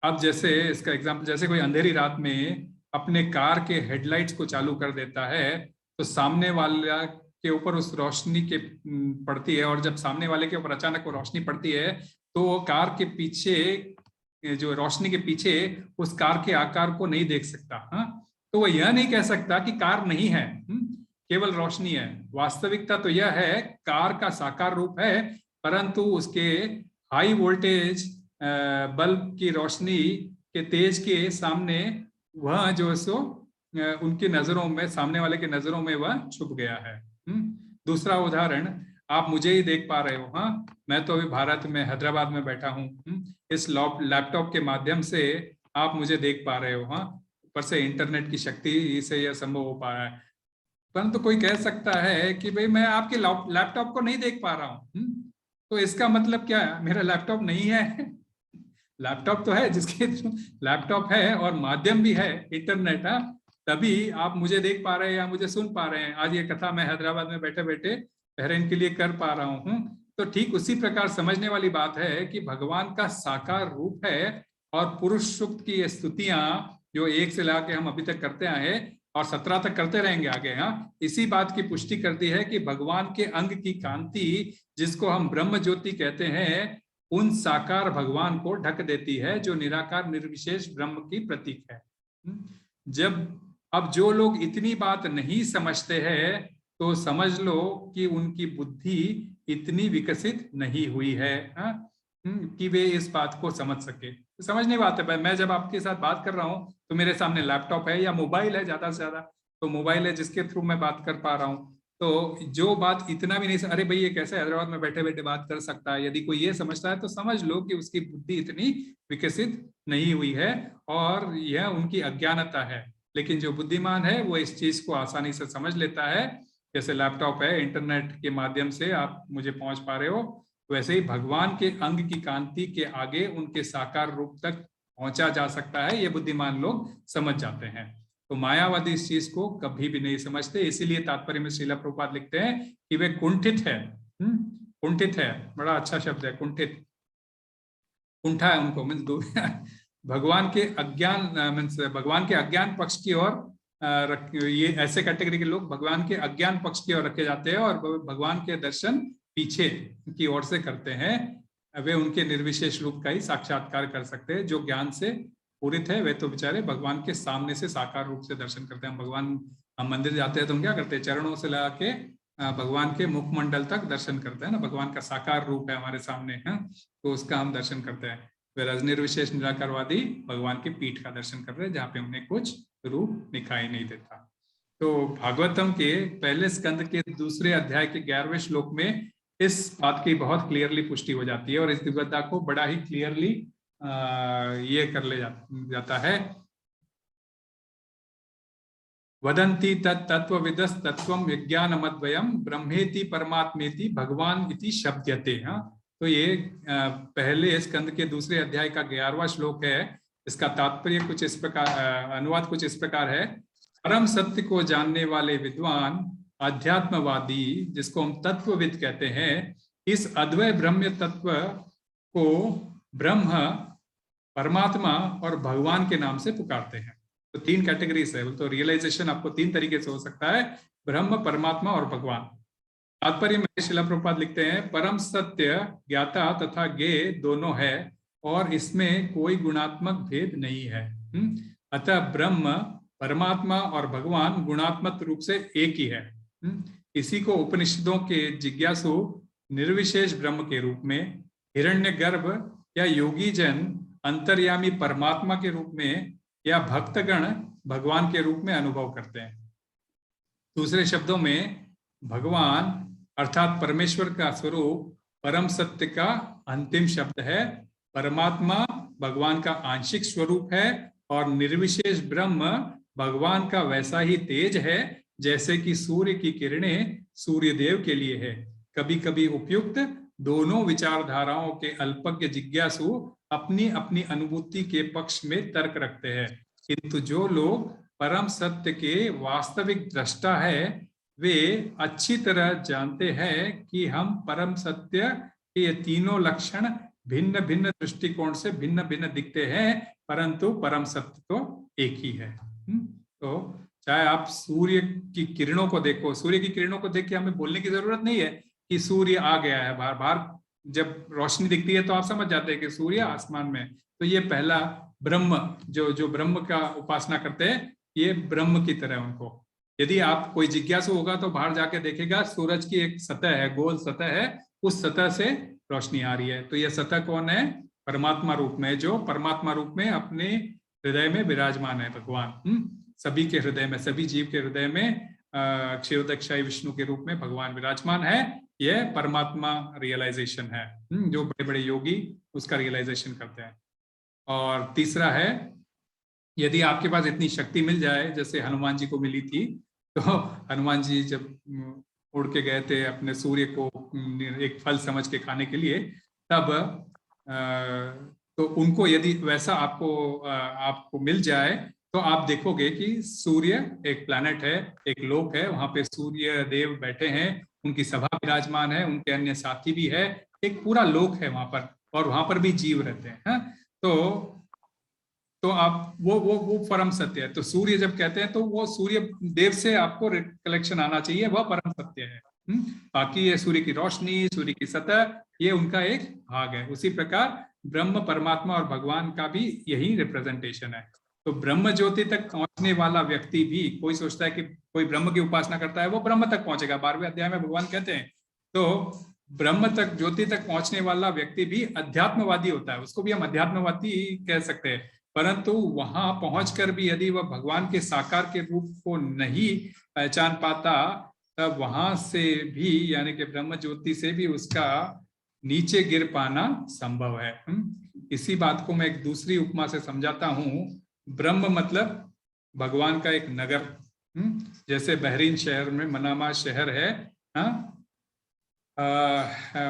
अब जैसे इसका एग्जांपल, जैसे कोई अंधेरी रात में अपने कार के हेडलाइट्स को चालू कर देता है, तो सामने वाला के ऊपर उस रोशनी के पड़ती है, और जब सामने वाले के ऊपर अचानक वो रोशनी पड़ती है तो कार के पीछे, जो रोशनी के पीछे, उस कार के आकार को नहीं देख सकता। हाँ, तो वो यह नहीं कह सकता कि कार नहीं है, केवल रोशनी है। वास्तविकता तो यह है, कार का साकार रूप है, परंतु उसके हाई वोल्टेज बल्ब की रोशनी के तेज के सामने वह जो सो उनकी नजरों में, सामने वाले के नजरों में वह छुप गया है। दूसरा उदाहरण, आप मुझे ही देख पा रहे हो। हाँ, मैं तो अभी भारत में हैदराबाद में बैठा हूँ, इस लैपटॉप के माध्यम से आप मुझे देख पा रहे हो। हाँ, ऊपर से इंटरनेट की शक्ति से यह संभव हो पा रहा है, परंतु कोई कह सकता है कि भाई मैं आपके लैपटॉप को नहीं देख पा रहा हूँ, तो इसका मतलब क्या है? मेरा लैपटॉप नहीं है। लैपटॉप तो है, जिसके लैपटॉप है और माध्यम भी है इंटरनेट, तभी आप मुझे देख पा रहे हैं या मुझे सुन पा रहे हैं। आज ये कथा मैं हैदराबाद में बैठे बैठे बहरीन के लिए कर पा रहा हूँ। तो ठीक उसी प्रकार समझने वाली बात है कि भगवान का साकार रूप है, और पुरुष सूक्त की स्तुतियां जो 1 से लाके हम अभी तक करते आए और 17 तक करते रहेंगे आगे, हाँ, इसी बात की पुष्टि करती है कि भगवान के अंग की कांति, जिसको हम ब्रह्म ज्योति कहते हैं, उन साकार भगवान को ढक देती है, जो निराकार निर्विशेष ब्रह्म की प्रतीक है। अब जो लोग इतनी बात नहीं समझते हैं, तो समझ लो कि उनकी बुद्धि इतनी विकसित नहीं हुई है। कि वे इस बात को समझ सके। तो समझ नहीं पाते भाई, मैं जब आपके साथ बात कर रहा हूँ तो मेरे सामने लैपटॉप है या मोबाइल है, ज्यादा से ज्यादा तो मोबाइल है जिसके थ्रू मैं बात कर पा रहा हूँ। तो जो बात इतना भी नहीं, अरे भाई ये कैसे हैदराबाद में बैठे बैठे बात कर सकता है, यदि कोई ये समझता है तो समझ लो कि उसकी बुद्धि इतनी विकसित नहीं हुई है और यह उनकी अज्ञानता है। लेकिन जो बुद्धिमान है वो इस चीज को आसानी से समझ लेता है। जैसे लैपटॉप है, इंटरनेट के माध्यम से आप मुझे पहुंच पा रहे हो, वैसे ही भगवान के अंग की कांति के आगे उनके साकार रूप तक पहुंचा जा सकता है, ये बुद्धिमान लोग समझ जाते हैं। तो मायावादी इस चीज को कभी भी नहीं समझते, इसीलिए तात्पर्य में श्रीला प्रभुपाद लिखते हैं कि वे कुंठित है। कुंठित है, बड़ा अच्छा शब्द है कुंठित, कुंठा है उनको, मीन्स भगवान के अज्ञान, मीन्स भगवान के अज्ञान पक्ष की ओर ये ऐसे कैटेगरी के लोग भगवान के अज्ञान पक्ष की ओर रखे जाते हैं और भगवान के दर्शन पीछे की ओर से करते हैं। वे उनके निर्विशेष रूप का ही साक्षात्कार कर सकते हैं। जो ज्ञान से पूरित है वे तो बेचारे भगवान के सामने से साकार रूप से दर्शन करते हैं। भगवान, हम मंदिर जाते हैं तो हम क्या करते हैं, चरणों से लगा के भगवान के मुखमंडल तक दर्शन करते हैं ना, भगवान का साकार रूप है हमारे सामने है, तो उसका हम दर्शन करते हैं। वे निर्विशेष निराकारवादी भगवान की पीठ का दर्शन कर रहे हैं जहाँ पे उन्हें कुछ रूप दिखाई नहीं देता। तो भागवतम के पहले स्कंद के दूसरे अध्याय के 11वें श्लोक में इस बात की बहुत क्लियरली पुष्टि हो जाती है और इस दिव्यता को बड़ा ही क्लियरली ये कर ले जाता है। वदंती तत्त्वविदस् तत्त्वं विज्ञानमद्वयम् ब्रह्मेति परमात्मेति भगवान इति शब्दयते। हाँ, तो ये पहले स्कंद के दूसरे अध्याय का 11वां श्लोक है। इसका तात्पर्य कुछ इस प्रकार, अनुवाद कुछ इस प्रकार है। परम सत्य को जानने वाले विद्वान अध्यात्मवादी, जिसको हम तत्वविद कहते हैं, इस अद्वय ब्रह्म तत्व को ब्रह्म, परमात्मा और भगवान के नाम से पुकारते हैं। तो 3 कैटेगरीज है। तो रियलाइजेशन आपको 3 तरीके से हो सकता है, ब्रह्म, परमात्मा और भगवान। तात्पर्य में श्रीला प्रभुपाद लिखते हैं, परम सत्य ज्ञाता तथा ज्ञेय दोनों है और इसमें कोई गुणात्मक भेद नहीं है। अतः ब्रह्म, परमात्मा और भगवान गुणात्मक रूप से एक ही है। इसी को उपनिषदों के जिज्ञासु निर्विशेष ब्रह्म के रूप में, हिरण्यगर्भ या योगी जन अंतर्यामी परमात्मा के रूप में या भक्तगण भगवान के रूप में अनुभव करते हैं। दूसरे शब्दों में, भगवान अर्थात परमेश्वर का स्वरूप परम सत्य का अंतिम शब्द है, परमात्मा भगवान का आंशिक स्वरूप है और निर्विशेष ब्रह्म भगवान का वैसा ही तेज है जैसे कि सूर्य की किरणें सूर्य देव के लिए है। कभी कभी उपयुक्त दोनों विचारधाराओं के अल्पज्ञ जिज्ञासु अपनी अपनी अनुभूति के पक्ष में तर्क रखते हैं, किंतु जो लोग परम सत्य के वास्तविक दृष्टा है वे अच्छी तरह जानते हैं कि हम परम सत्य के ये तीनों लक्षण भिन्न भिन्न दृष्टिकोण से भिन्न भिन्न दिखते हैं, परंतु परम सत्य तो एक ही है। तो चाहे आप सूर्य की किरणों को देखो, सूर्य की किरणों को देख के हमें बोलने की जरूरत नहीं है कि सूर्य आ गया है बाहर। बाहर जब रोशनी दिखती है तो आप समझ जाते हैं कि सूर्य आसमान में। तो ये पहला ब्रह्म, जो ब्रह्म का उपासना करते हैं, ये ब्रह्म की तरह उनको। यदि आप कोई जिज्ञासु होगा तो बाहर जाके देखेगा सूरज की एक सतह है, गोल सतह है, उस सतह से रोशनी आ रही है। तो यह सतह कौन है? परमात्मा रूप में, जो परमात्मा रूप में अपने हृदय में विराजमान है भगवान। सभी के हृदय में, सभी जीव के हृदय में क्षीरोदक्षाई विष्णु के रूप में भगवान विराजमान है। यह परमात्मा रियलाइजेशन है, जो बड़े बड़े योगी उसका रियलाइजेशन करते हैं। और तीसरा है, यदि आपके पास इतनी शक्ति मिल जाए जैसे हनुमान जी को मिली थी, तो हनुमान जी जब उड़ के गए थे अपने सूर्य को एक फल समझ के खाने के लिए, तब तो उनको यदि वैसा आपको मिल जाए तो आप देखोगे कि सूर्य एक प्लैनेट है, एक लोक है, वहां पे सूर्य देव बैठे हैं, उनकी सभा विराजमान है, उनके अन्य साथी भी है, एक पूरा लोक है वहां पर, और वहां पर भी जीव रहते हैं। तो आप वो परम सत्य है। तो सूर्य जब कहते हैं तो वो सूर्य देव से आपको रिकलेक्शन आना चाहिए, वह परम सत्य है। बाकी ये सूर्य की रोशनी, सूर्य की सतह, ये उनका एक भाग है। उसी प्रकार ब्रह्म, परमात्मा और भगवान का भी यही रिप्रेजेंटेशन है। तो ब्रह्म ज्योति तक पहुंचने वाला व्यक्ति भी, कोई सोचता है कि कोई ब्रह्म की उपासना करता है वो ब्रह्म तक पहुंचेगा, 12वें अध्याय में भगवान कहते हैं। तो ब्रह्म तक, ज्योति तक पहुंचने वाला व्यक्ति भी अध्यात्मवादी होता है, उसको भी हम अध्यात्मवादी कह सकते हैं। परंतु वहां पहुंचकर भी यदि वह भगवान के साकार के रूप को नहीं पहचान पाता, तब वहां से भी यानी कि ब्रह्म ज्योति से भी उसका नीचे गिर पाना संभव है। इसी बात को मैं एक दूसरी उपमा से समझाता हूं। ब्रह्म मतलब भगवान का एक नगर, जैसे बहरीन शहर में मनामा शहर है,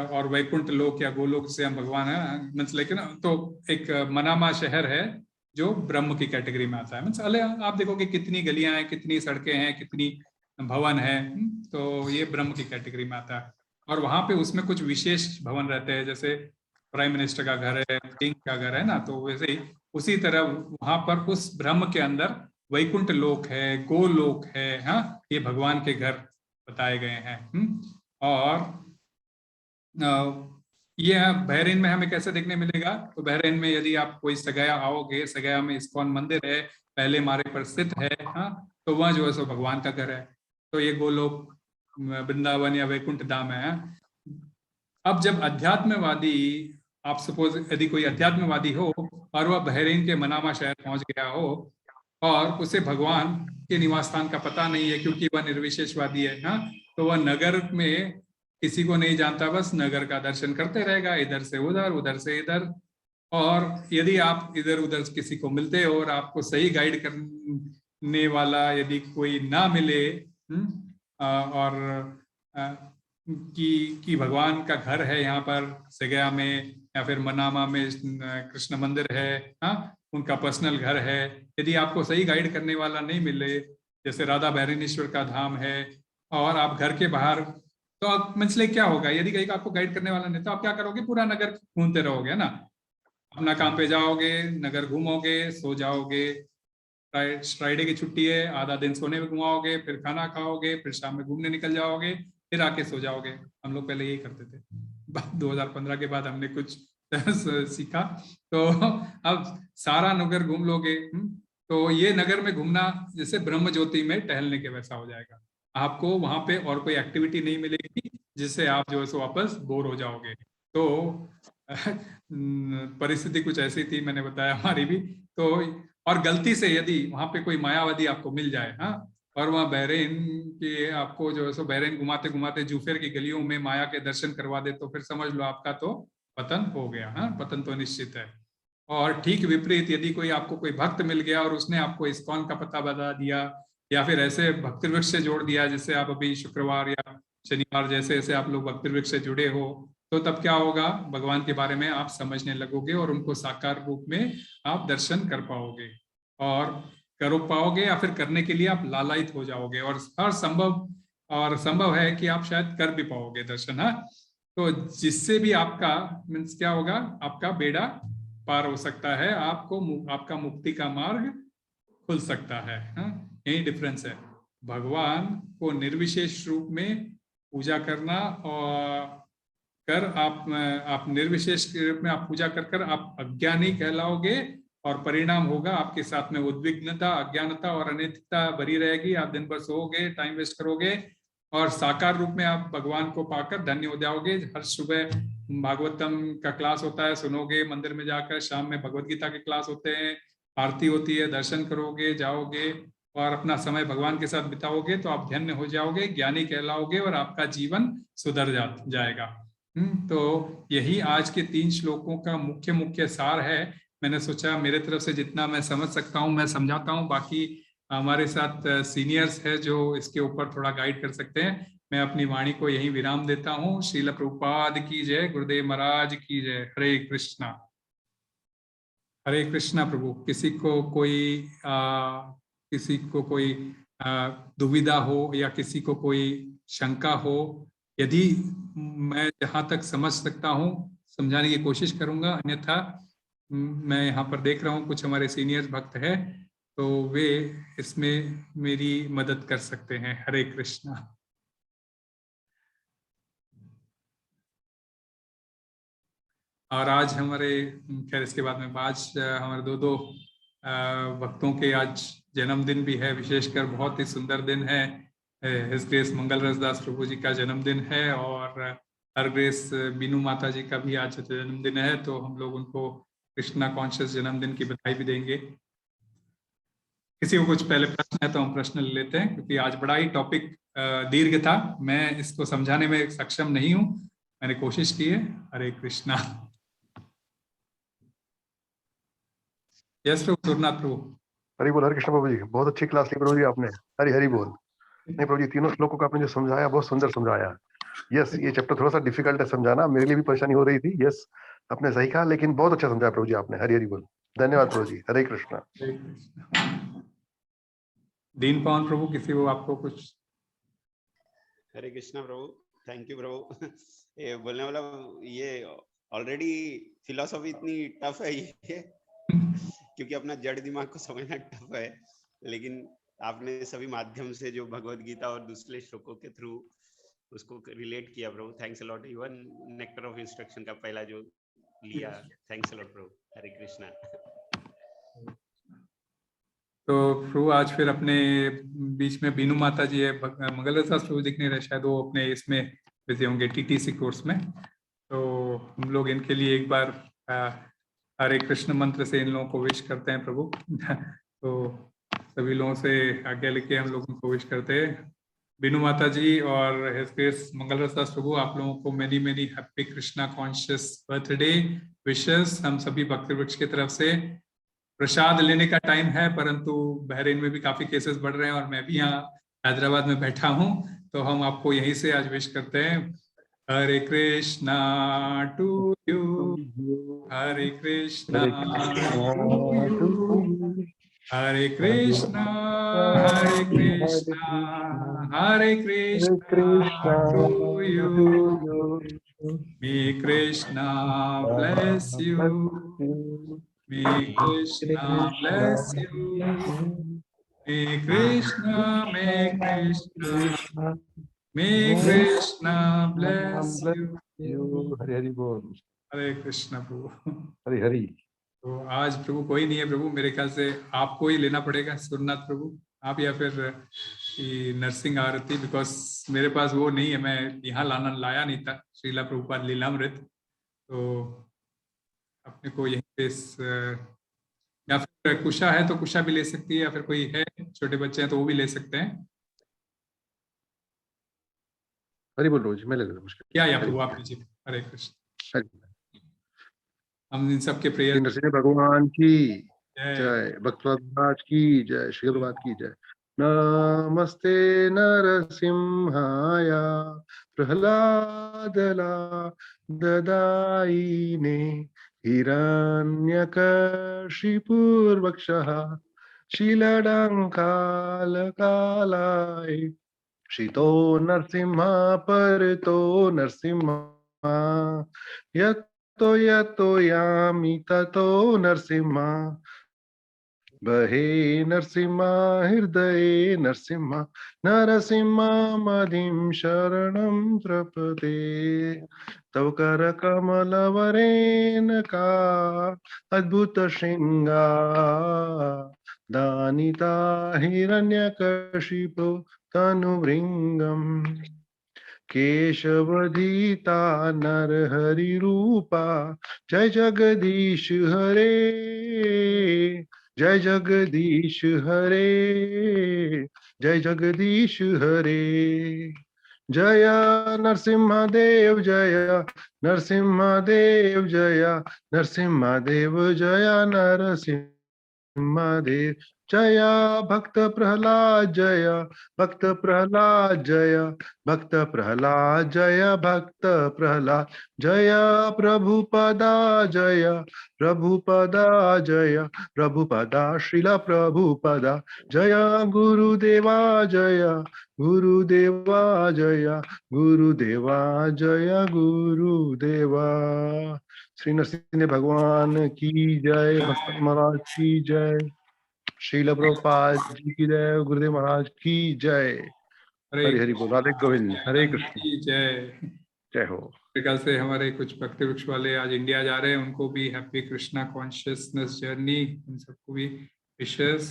और वैकुंठ लोक या गोलोक से हम भगवान है मीन्स, लेकिन तो एक मनामा शहर है जो ब्रह्म की कैटेगरी में आता है। मीन्स अले आप देखोगे कितनी गलियां हैं, कितनी सड़कें हैं, कितनी भवन है, तो ये ब्रह्म की कैटेगरी में आता है। और वहां पे उसमें कुछ विशेष भवन रहते हैं, जैसे प्राइम मिनिस्टर का घर है, किंग का घर है ना, तो वैसे ही उसी तरह वहां पर उस ब्रह्म के अंदर वैकुंठ लोक है, गोलोक है, हाँ, ये भगवान के घर बताए गए हैं। और ये बहरीन में हमें कैसे देखने मिलेगा, तो बहरीन में यदि आप कोई सगया आओगे, सगया में इस्कॉन मंदिर है, पहले मारे पर स्थित है, हाँ, तो वह जो है सो भगवान का घर है। तो ये गोलोक, वृंदावन या वैकुंठ धाम है। अब जब अध्यात्मवादी, आप सपोज यदि कोई अध्यात्मवादी हो और वह बहरीन के मनामा शहर पहुंच गया हो और उसे भगवान के निवास स्थान का पता नहीं है क्योंकि वह निर्विशेषवादी है, हाँ, तो वह नगर में किसी को नहीं जानता, बस नगर का दर्शन करते रहेगा, इधर से उधर, उधर से इधर। और यदि आप इधर उधर किसी को मिलते हो और आपको सही गाइड करने वाला यदि कोई ना मिले, और कि भगवान का घर है यहाँ पर सगया में या फिर मनामा में कृष्ण मंदिर है, हाँ, उनका पर्सनल घर है, यदि आपको सही गाइड करने वाला नहीं मिले, जैसे राधा भैरनेश्वर का धाम है, और आप घर के बाहर, तो आप मतलब क्या होगा, यदि कहीं आपको गाइड करने वाला नहीं तो आप क्या करोगे, पूरा नगर घूमते रहोगे ना, अपना काम पे जाओगे, नगर घूमोगे, सो जाओगे, फ्राइडे की छुट्टी है, आधा दिन सोने में घुमाओगे, फिर खाना खाओगे, फिर शाम में घूमने निकल जाओगे, फिर आके सो जाओगे। हम लोग पहले यही करते थे, 2015 के बाद हमने कुछ सीखा, तो अब सारा नगर घूम लोगे। तो ये नगर में घूमना जैसे ब्रह्म ज्योति में टहलने के वैसा हो जाएगा, आपको वहां पे और कोई एक्टिविटी नहीं मिलेगी जिससे आप जो है सो वापस बोर हो जाओगे। तो परिस्थिति कुछ ऐसी थी, मैंने बताया हमारी भी। तो और गलती से यदि वहां पे कोई मायावादी आपको मिल जाए, हाँ, और वहां बहरीन के आपको जो है सो बहरीन घुमाते घुमाते जूफेर की गलियों में माया के दर्शन करवा दे, तो फिर समझ लो आपका तो पतन हो गया, हाँ, पतन तो निश्चित है। और ठीक विपरीत यदि कोई आपको कोई भक्त मिल गया और उसने आपको इस्कॉन का पता बता दिया या फिर ऐसे भक्ति वृक्ष से जोड़ दिया, जैसे आप अभी शुक्रवार या शनिवार जैसे ऐसे आप लोग भक्ति वृक्ष से जुड़े हो, तो तब क्या होगा, भगवान के बारे में आप समझने लगोगे और उनको साकार रूप में आप दर्शन कर पाओगे और कर पाओगे, या फिर करने के लिए आप लालायित हो जाओगे, और हर संभव है कि आप शायद कर भी पाओगे दर्शन, हाँ। तो जिससे भी आपका मीन्स क्या होगा, आपका बेड़ा पार हो सकता है, आपको आपका मुक्ति का मार्ग खुल सकता है, हाँ? यही डिफरेंस है, भगवान को निर्विशेष रूप में पूजा करना और कर आप निर्विशेष रूप में आप पूजा कर आप अज्ञानी कहलाओगे, और परिणाम होगा आपके साथ में उद्विग्नता, अज्ञानता और अनैतिकता भरी रहेगी, आप दिन भर सोओगे, टाइम वेस्ट करोगे, और साकार रूप में आप भगवान को पाकर धन्य हो जाओगे। हर सुबह भागवतम का क्लास होता है, सुनोगे, मंदिर में जाकर शाम में भगवत गीता के क्लास होते हैं, आरती होती है, दर्शन करोगे, जाओगे और अपना समय भगवान के साथ बिताओगे, तो आप धन्य हो जाओगे, ज्ञानी कहलाओगे और आपका जीवन सुधर जाएगा। तो यही आज के 3 श्लोकों का मुख्य सार है। मैंने सोचा मेरे तरफ से जितना मैं समझ सकता हूँ मैं समझाता हूँ, बाकी हमारे साथ सीनियर्स है जो इसके ऊपर थोड़ा गाइड कर सकते हैं। मैं अपनी वाणी को यही विराम देता हूँ। श्रील प्रभुपाद की जय, गुरुदेव महाराज की जय। हरे कृष्णा। हरे कृष्णा। प्रभु, किसी को कोई दुविधा हो या किसी को कोई शंका हो, यदि मैं जहाँ तक समझ सकता हूँ समझाने की कोशिश करूंगा, अन्यथा मैं यहाँ पर देख रहा हूँ कुछ हमारे सीनियर भक्त हैं, तो वे इसमें मेरी मदद कर सकते हैं। हरे कृष्णा। और आज हमारे, खैर इसके बाद में आज हमारे दो भक्तों के आज जन्मदिन भी है, विशेषकर बहुत ही सुंदर दिन है। हिज ग्रेस मंगल रस दास प्रभु जी का जन्मदिन है, और हर ग्रेस बीनू माता जी का भी आज जन्मदिन है, तो हम लोग उनको कृष्णा कॉन्शियस जन्मदिन की बधाई भी देंगे। किसी को कुछ पहले प्रश्न है तो हम प्रश्न ले लेते हैं, क्योंकि आज बड़ा ही टॉपिक दीर्घ था, मैं इसको समझाने में सक्षम नहीं हूँ, मैंने कोशिश की है। हरे कृष्णा। यस प्रभु, सुरनाथ प्रभु। हरि बोल। हरे कृष्ण प्रभु जी, बहुत अच्छी क्लास ली प्रभु जी आपने। हरि हरि बोल। नहीं प्रभु जी, तीनों श्लोकों को आपने जो समझाया बहुत सुंदर समझाया। यस, ये चैप्टर थोड़ा सा डिफिकल्ट है समझाना, मेरे लिए भी परेशानी हो रही थी। यस, आपने सही कहा, लेकिन बहुत अच्छा समझाया प्रभु जी आपने। हरि हरि बोल। धन्यवाद प्रभु जी। हरे कृष्णा। दीन पावन प्रभु, किसी को आपको कुछ? हरे कृष्णा प्रभु, थैंक यू प्रभु। ये बोलने वाला, ये ऑलरेडी फिलॉसफी इतनी टफ है ये क्योंकि अपना जड़ दिमाग को समझना टफ है, लेकिन आपने सभी माध्यम से जो भगवत गीता और दूसरे श्लोकों के थ्रू उसको रिलेट किया प्रभु, thanks a lot. Even nectar of instruction का पहला जो लिया, थैंक्स अ लॉट प्रभु। हरे कृष्णा। तो प्रभु आज फिर अपने बीच में बीनू माता जी है, मंगल दास प्रभु दिख नहीं रहे, शायद वो अपने इसमें बिजी होंगे टीटीसी कोर्स में। तो हम लोग इनके लिए एक बार हरे कृष्ण मंत्र से इन लोगों को विश करते हैं प्रभु। तो सभी लोगों से आज्ञा लेके हम लोग उनको विश करते हैं। बीनू माता जी और हिज ग्रेस मंगल दास प्रभु, आप लोगों को many many happy Krishna conscious birthday wishes हम सभी भक्त वृक्ष की तरफ से। प्रसाद लेने का टाइम है, परंतु बहरीन में भी काफी केसेस बढ़ रहे हैं और मैं भी यहाँ हैदराबाद में बैठा हूँ, तो हम आपको यहीं से आज विश करते हैं। Hare Krishna to you, Hare Krishna, Hare Krishna, Hare Krishna, Hare Krishna to you. May Krishna bless you. May Krishna bless you. May Krishna, may Krishna, may Krishna bless you. Hari Hari बोल। हरे कृष्ण प्रभु। हरि हरि। तो आज प्रभु कोई नहीं है प्रभु, मेरे ख्याल से आपको ही लेना पड़ेगा सुरनाथ प्रभु, आप या फिर नरसिंह आरती, बिकॉज मेरे पास वो नहीं है, मैं यहाँ लाया नहीं था श्रीला प्रभुपाद लीलामृत, तो अपने को यहीं पे या फिर कुशा है तो कुशा भी ले सकती है, या फिर कोई है छोटे बच्चे हैं तो वो भी ले सकते हैं। हरि बोल रोज, मैं ले लेता मुश्किल क्या या प्रभु आप लीजिए। हरे कृष्ण। हम इन सबके प्रेयर नरसिंह भगवान की जय, भक्तवत्स महाराज की जय, श्री प्रभुपाद की जय। नमस्ते नरसिंहाय प्रह्लादलाददायिने हिरण्यकशिपुर्वक्षः शीलडङ्कालकालाय शितो नरसिंह परतो नरसिंह यतो यतो यामि ततो नरसिंह बहे नरसिंह हृदये नरसिंह नरसिंह मदिं शरणं प्रपदे तव कर कमलवरेण का अद्भुत श्रृंगा दानिता हिरण्यकशिपो तनुभृङ्गम् केशवधीता नरहरिरूपा जय जगदीश हरे, जय जगदीश हरे, जय जगदीश हरे। जय नरसिंहदेव जय नरसिंहदेव जय नरसिंहदेव जय नरसिंहदेव जय भक्त प्रहलाद जय भक्त प्रहलाद जय भक्त प्रहलाद जय भक्त प्रहलाद जय प्रभुपदा जय प्रभुपदा जय प्रभुपदा श्रील प्रभुपदा जय गुरुदेवा जय गुरुदेवा जय गुरुदेवा जय गुरुदेवा। श्री नरसिंह भगवान की जय, भक्त महाराज की जय, श्रील प्रभुपाद जी की जय, गुरुदेव महाराज की जय। हरि हरि बोल। राधे गोविंद। हरे कृष्ण। जय जय हो। ख्याल से हमारे कुछ भक्त वृक्ष वाले आज इंडिया जा रहे हैं, उनको भी हैप्पी कृष्णा कॉन्शियसनेस जर्नी, उन सबको भी विशेष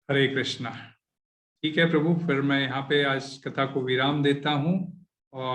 हरे कृष्णा। ठीक है प्रभु, फिर मैं यहाँ पे आज कथा को विराम देता हूँ और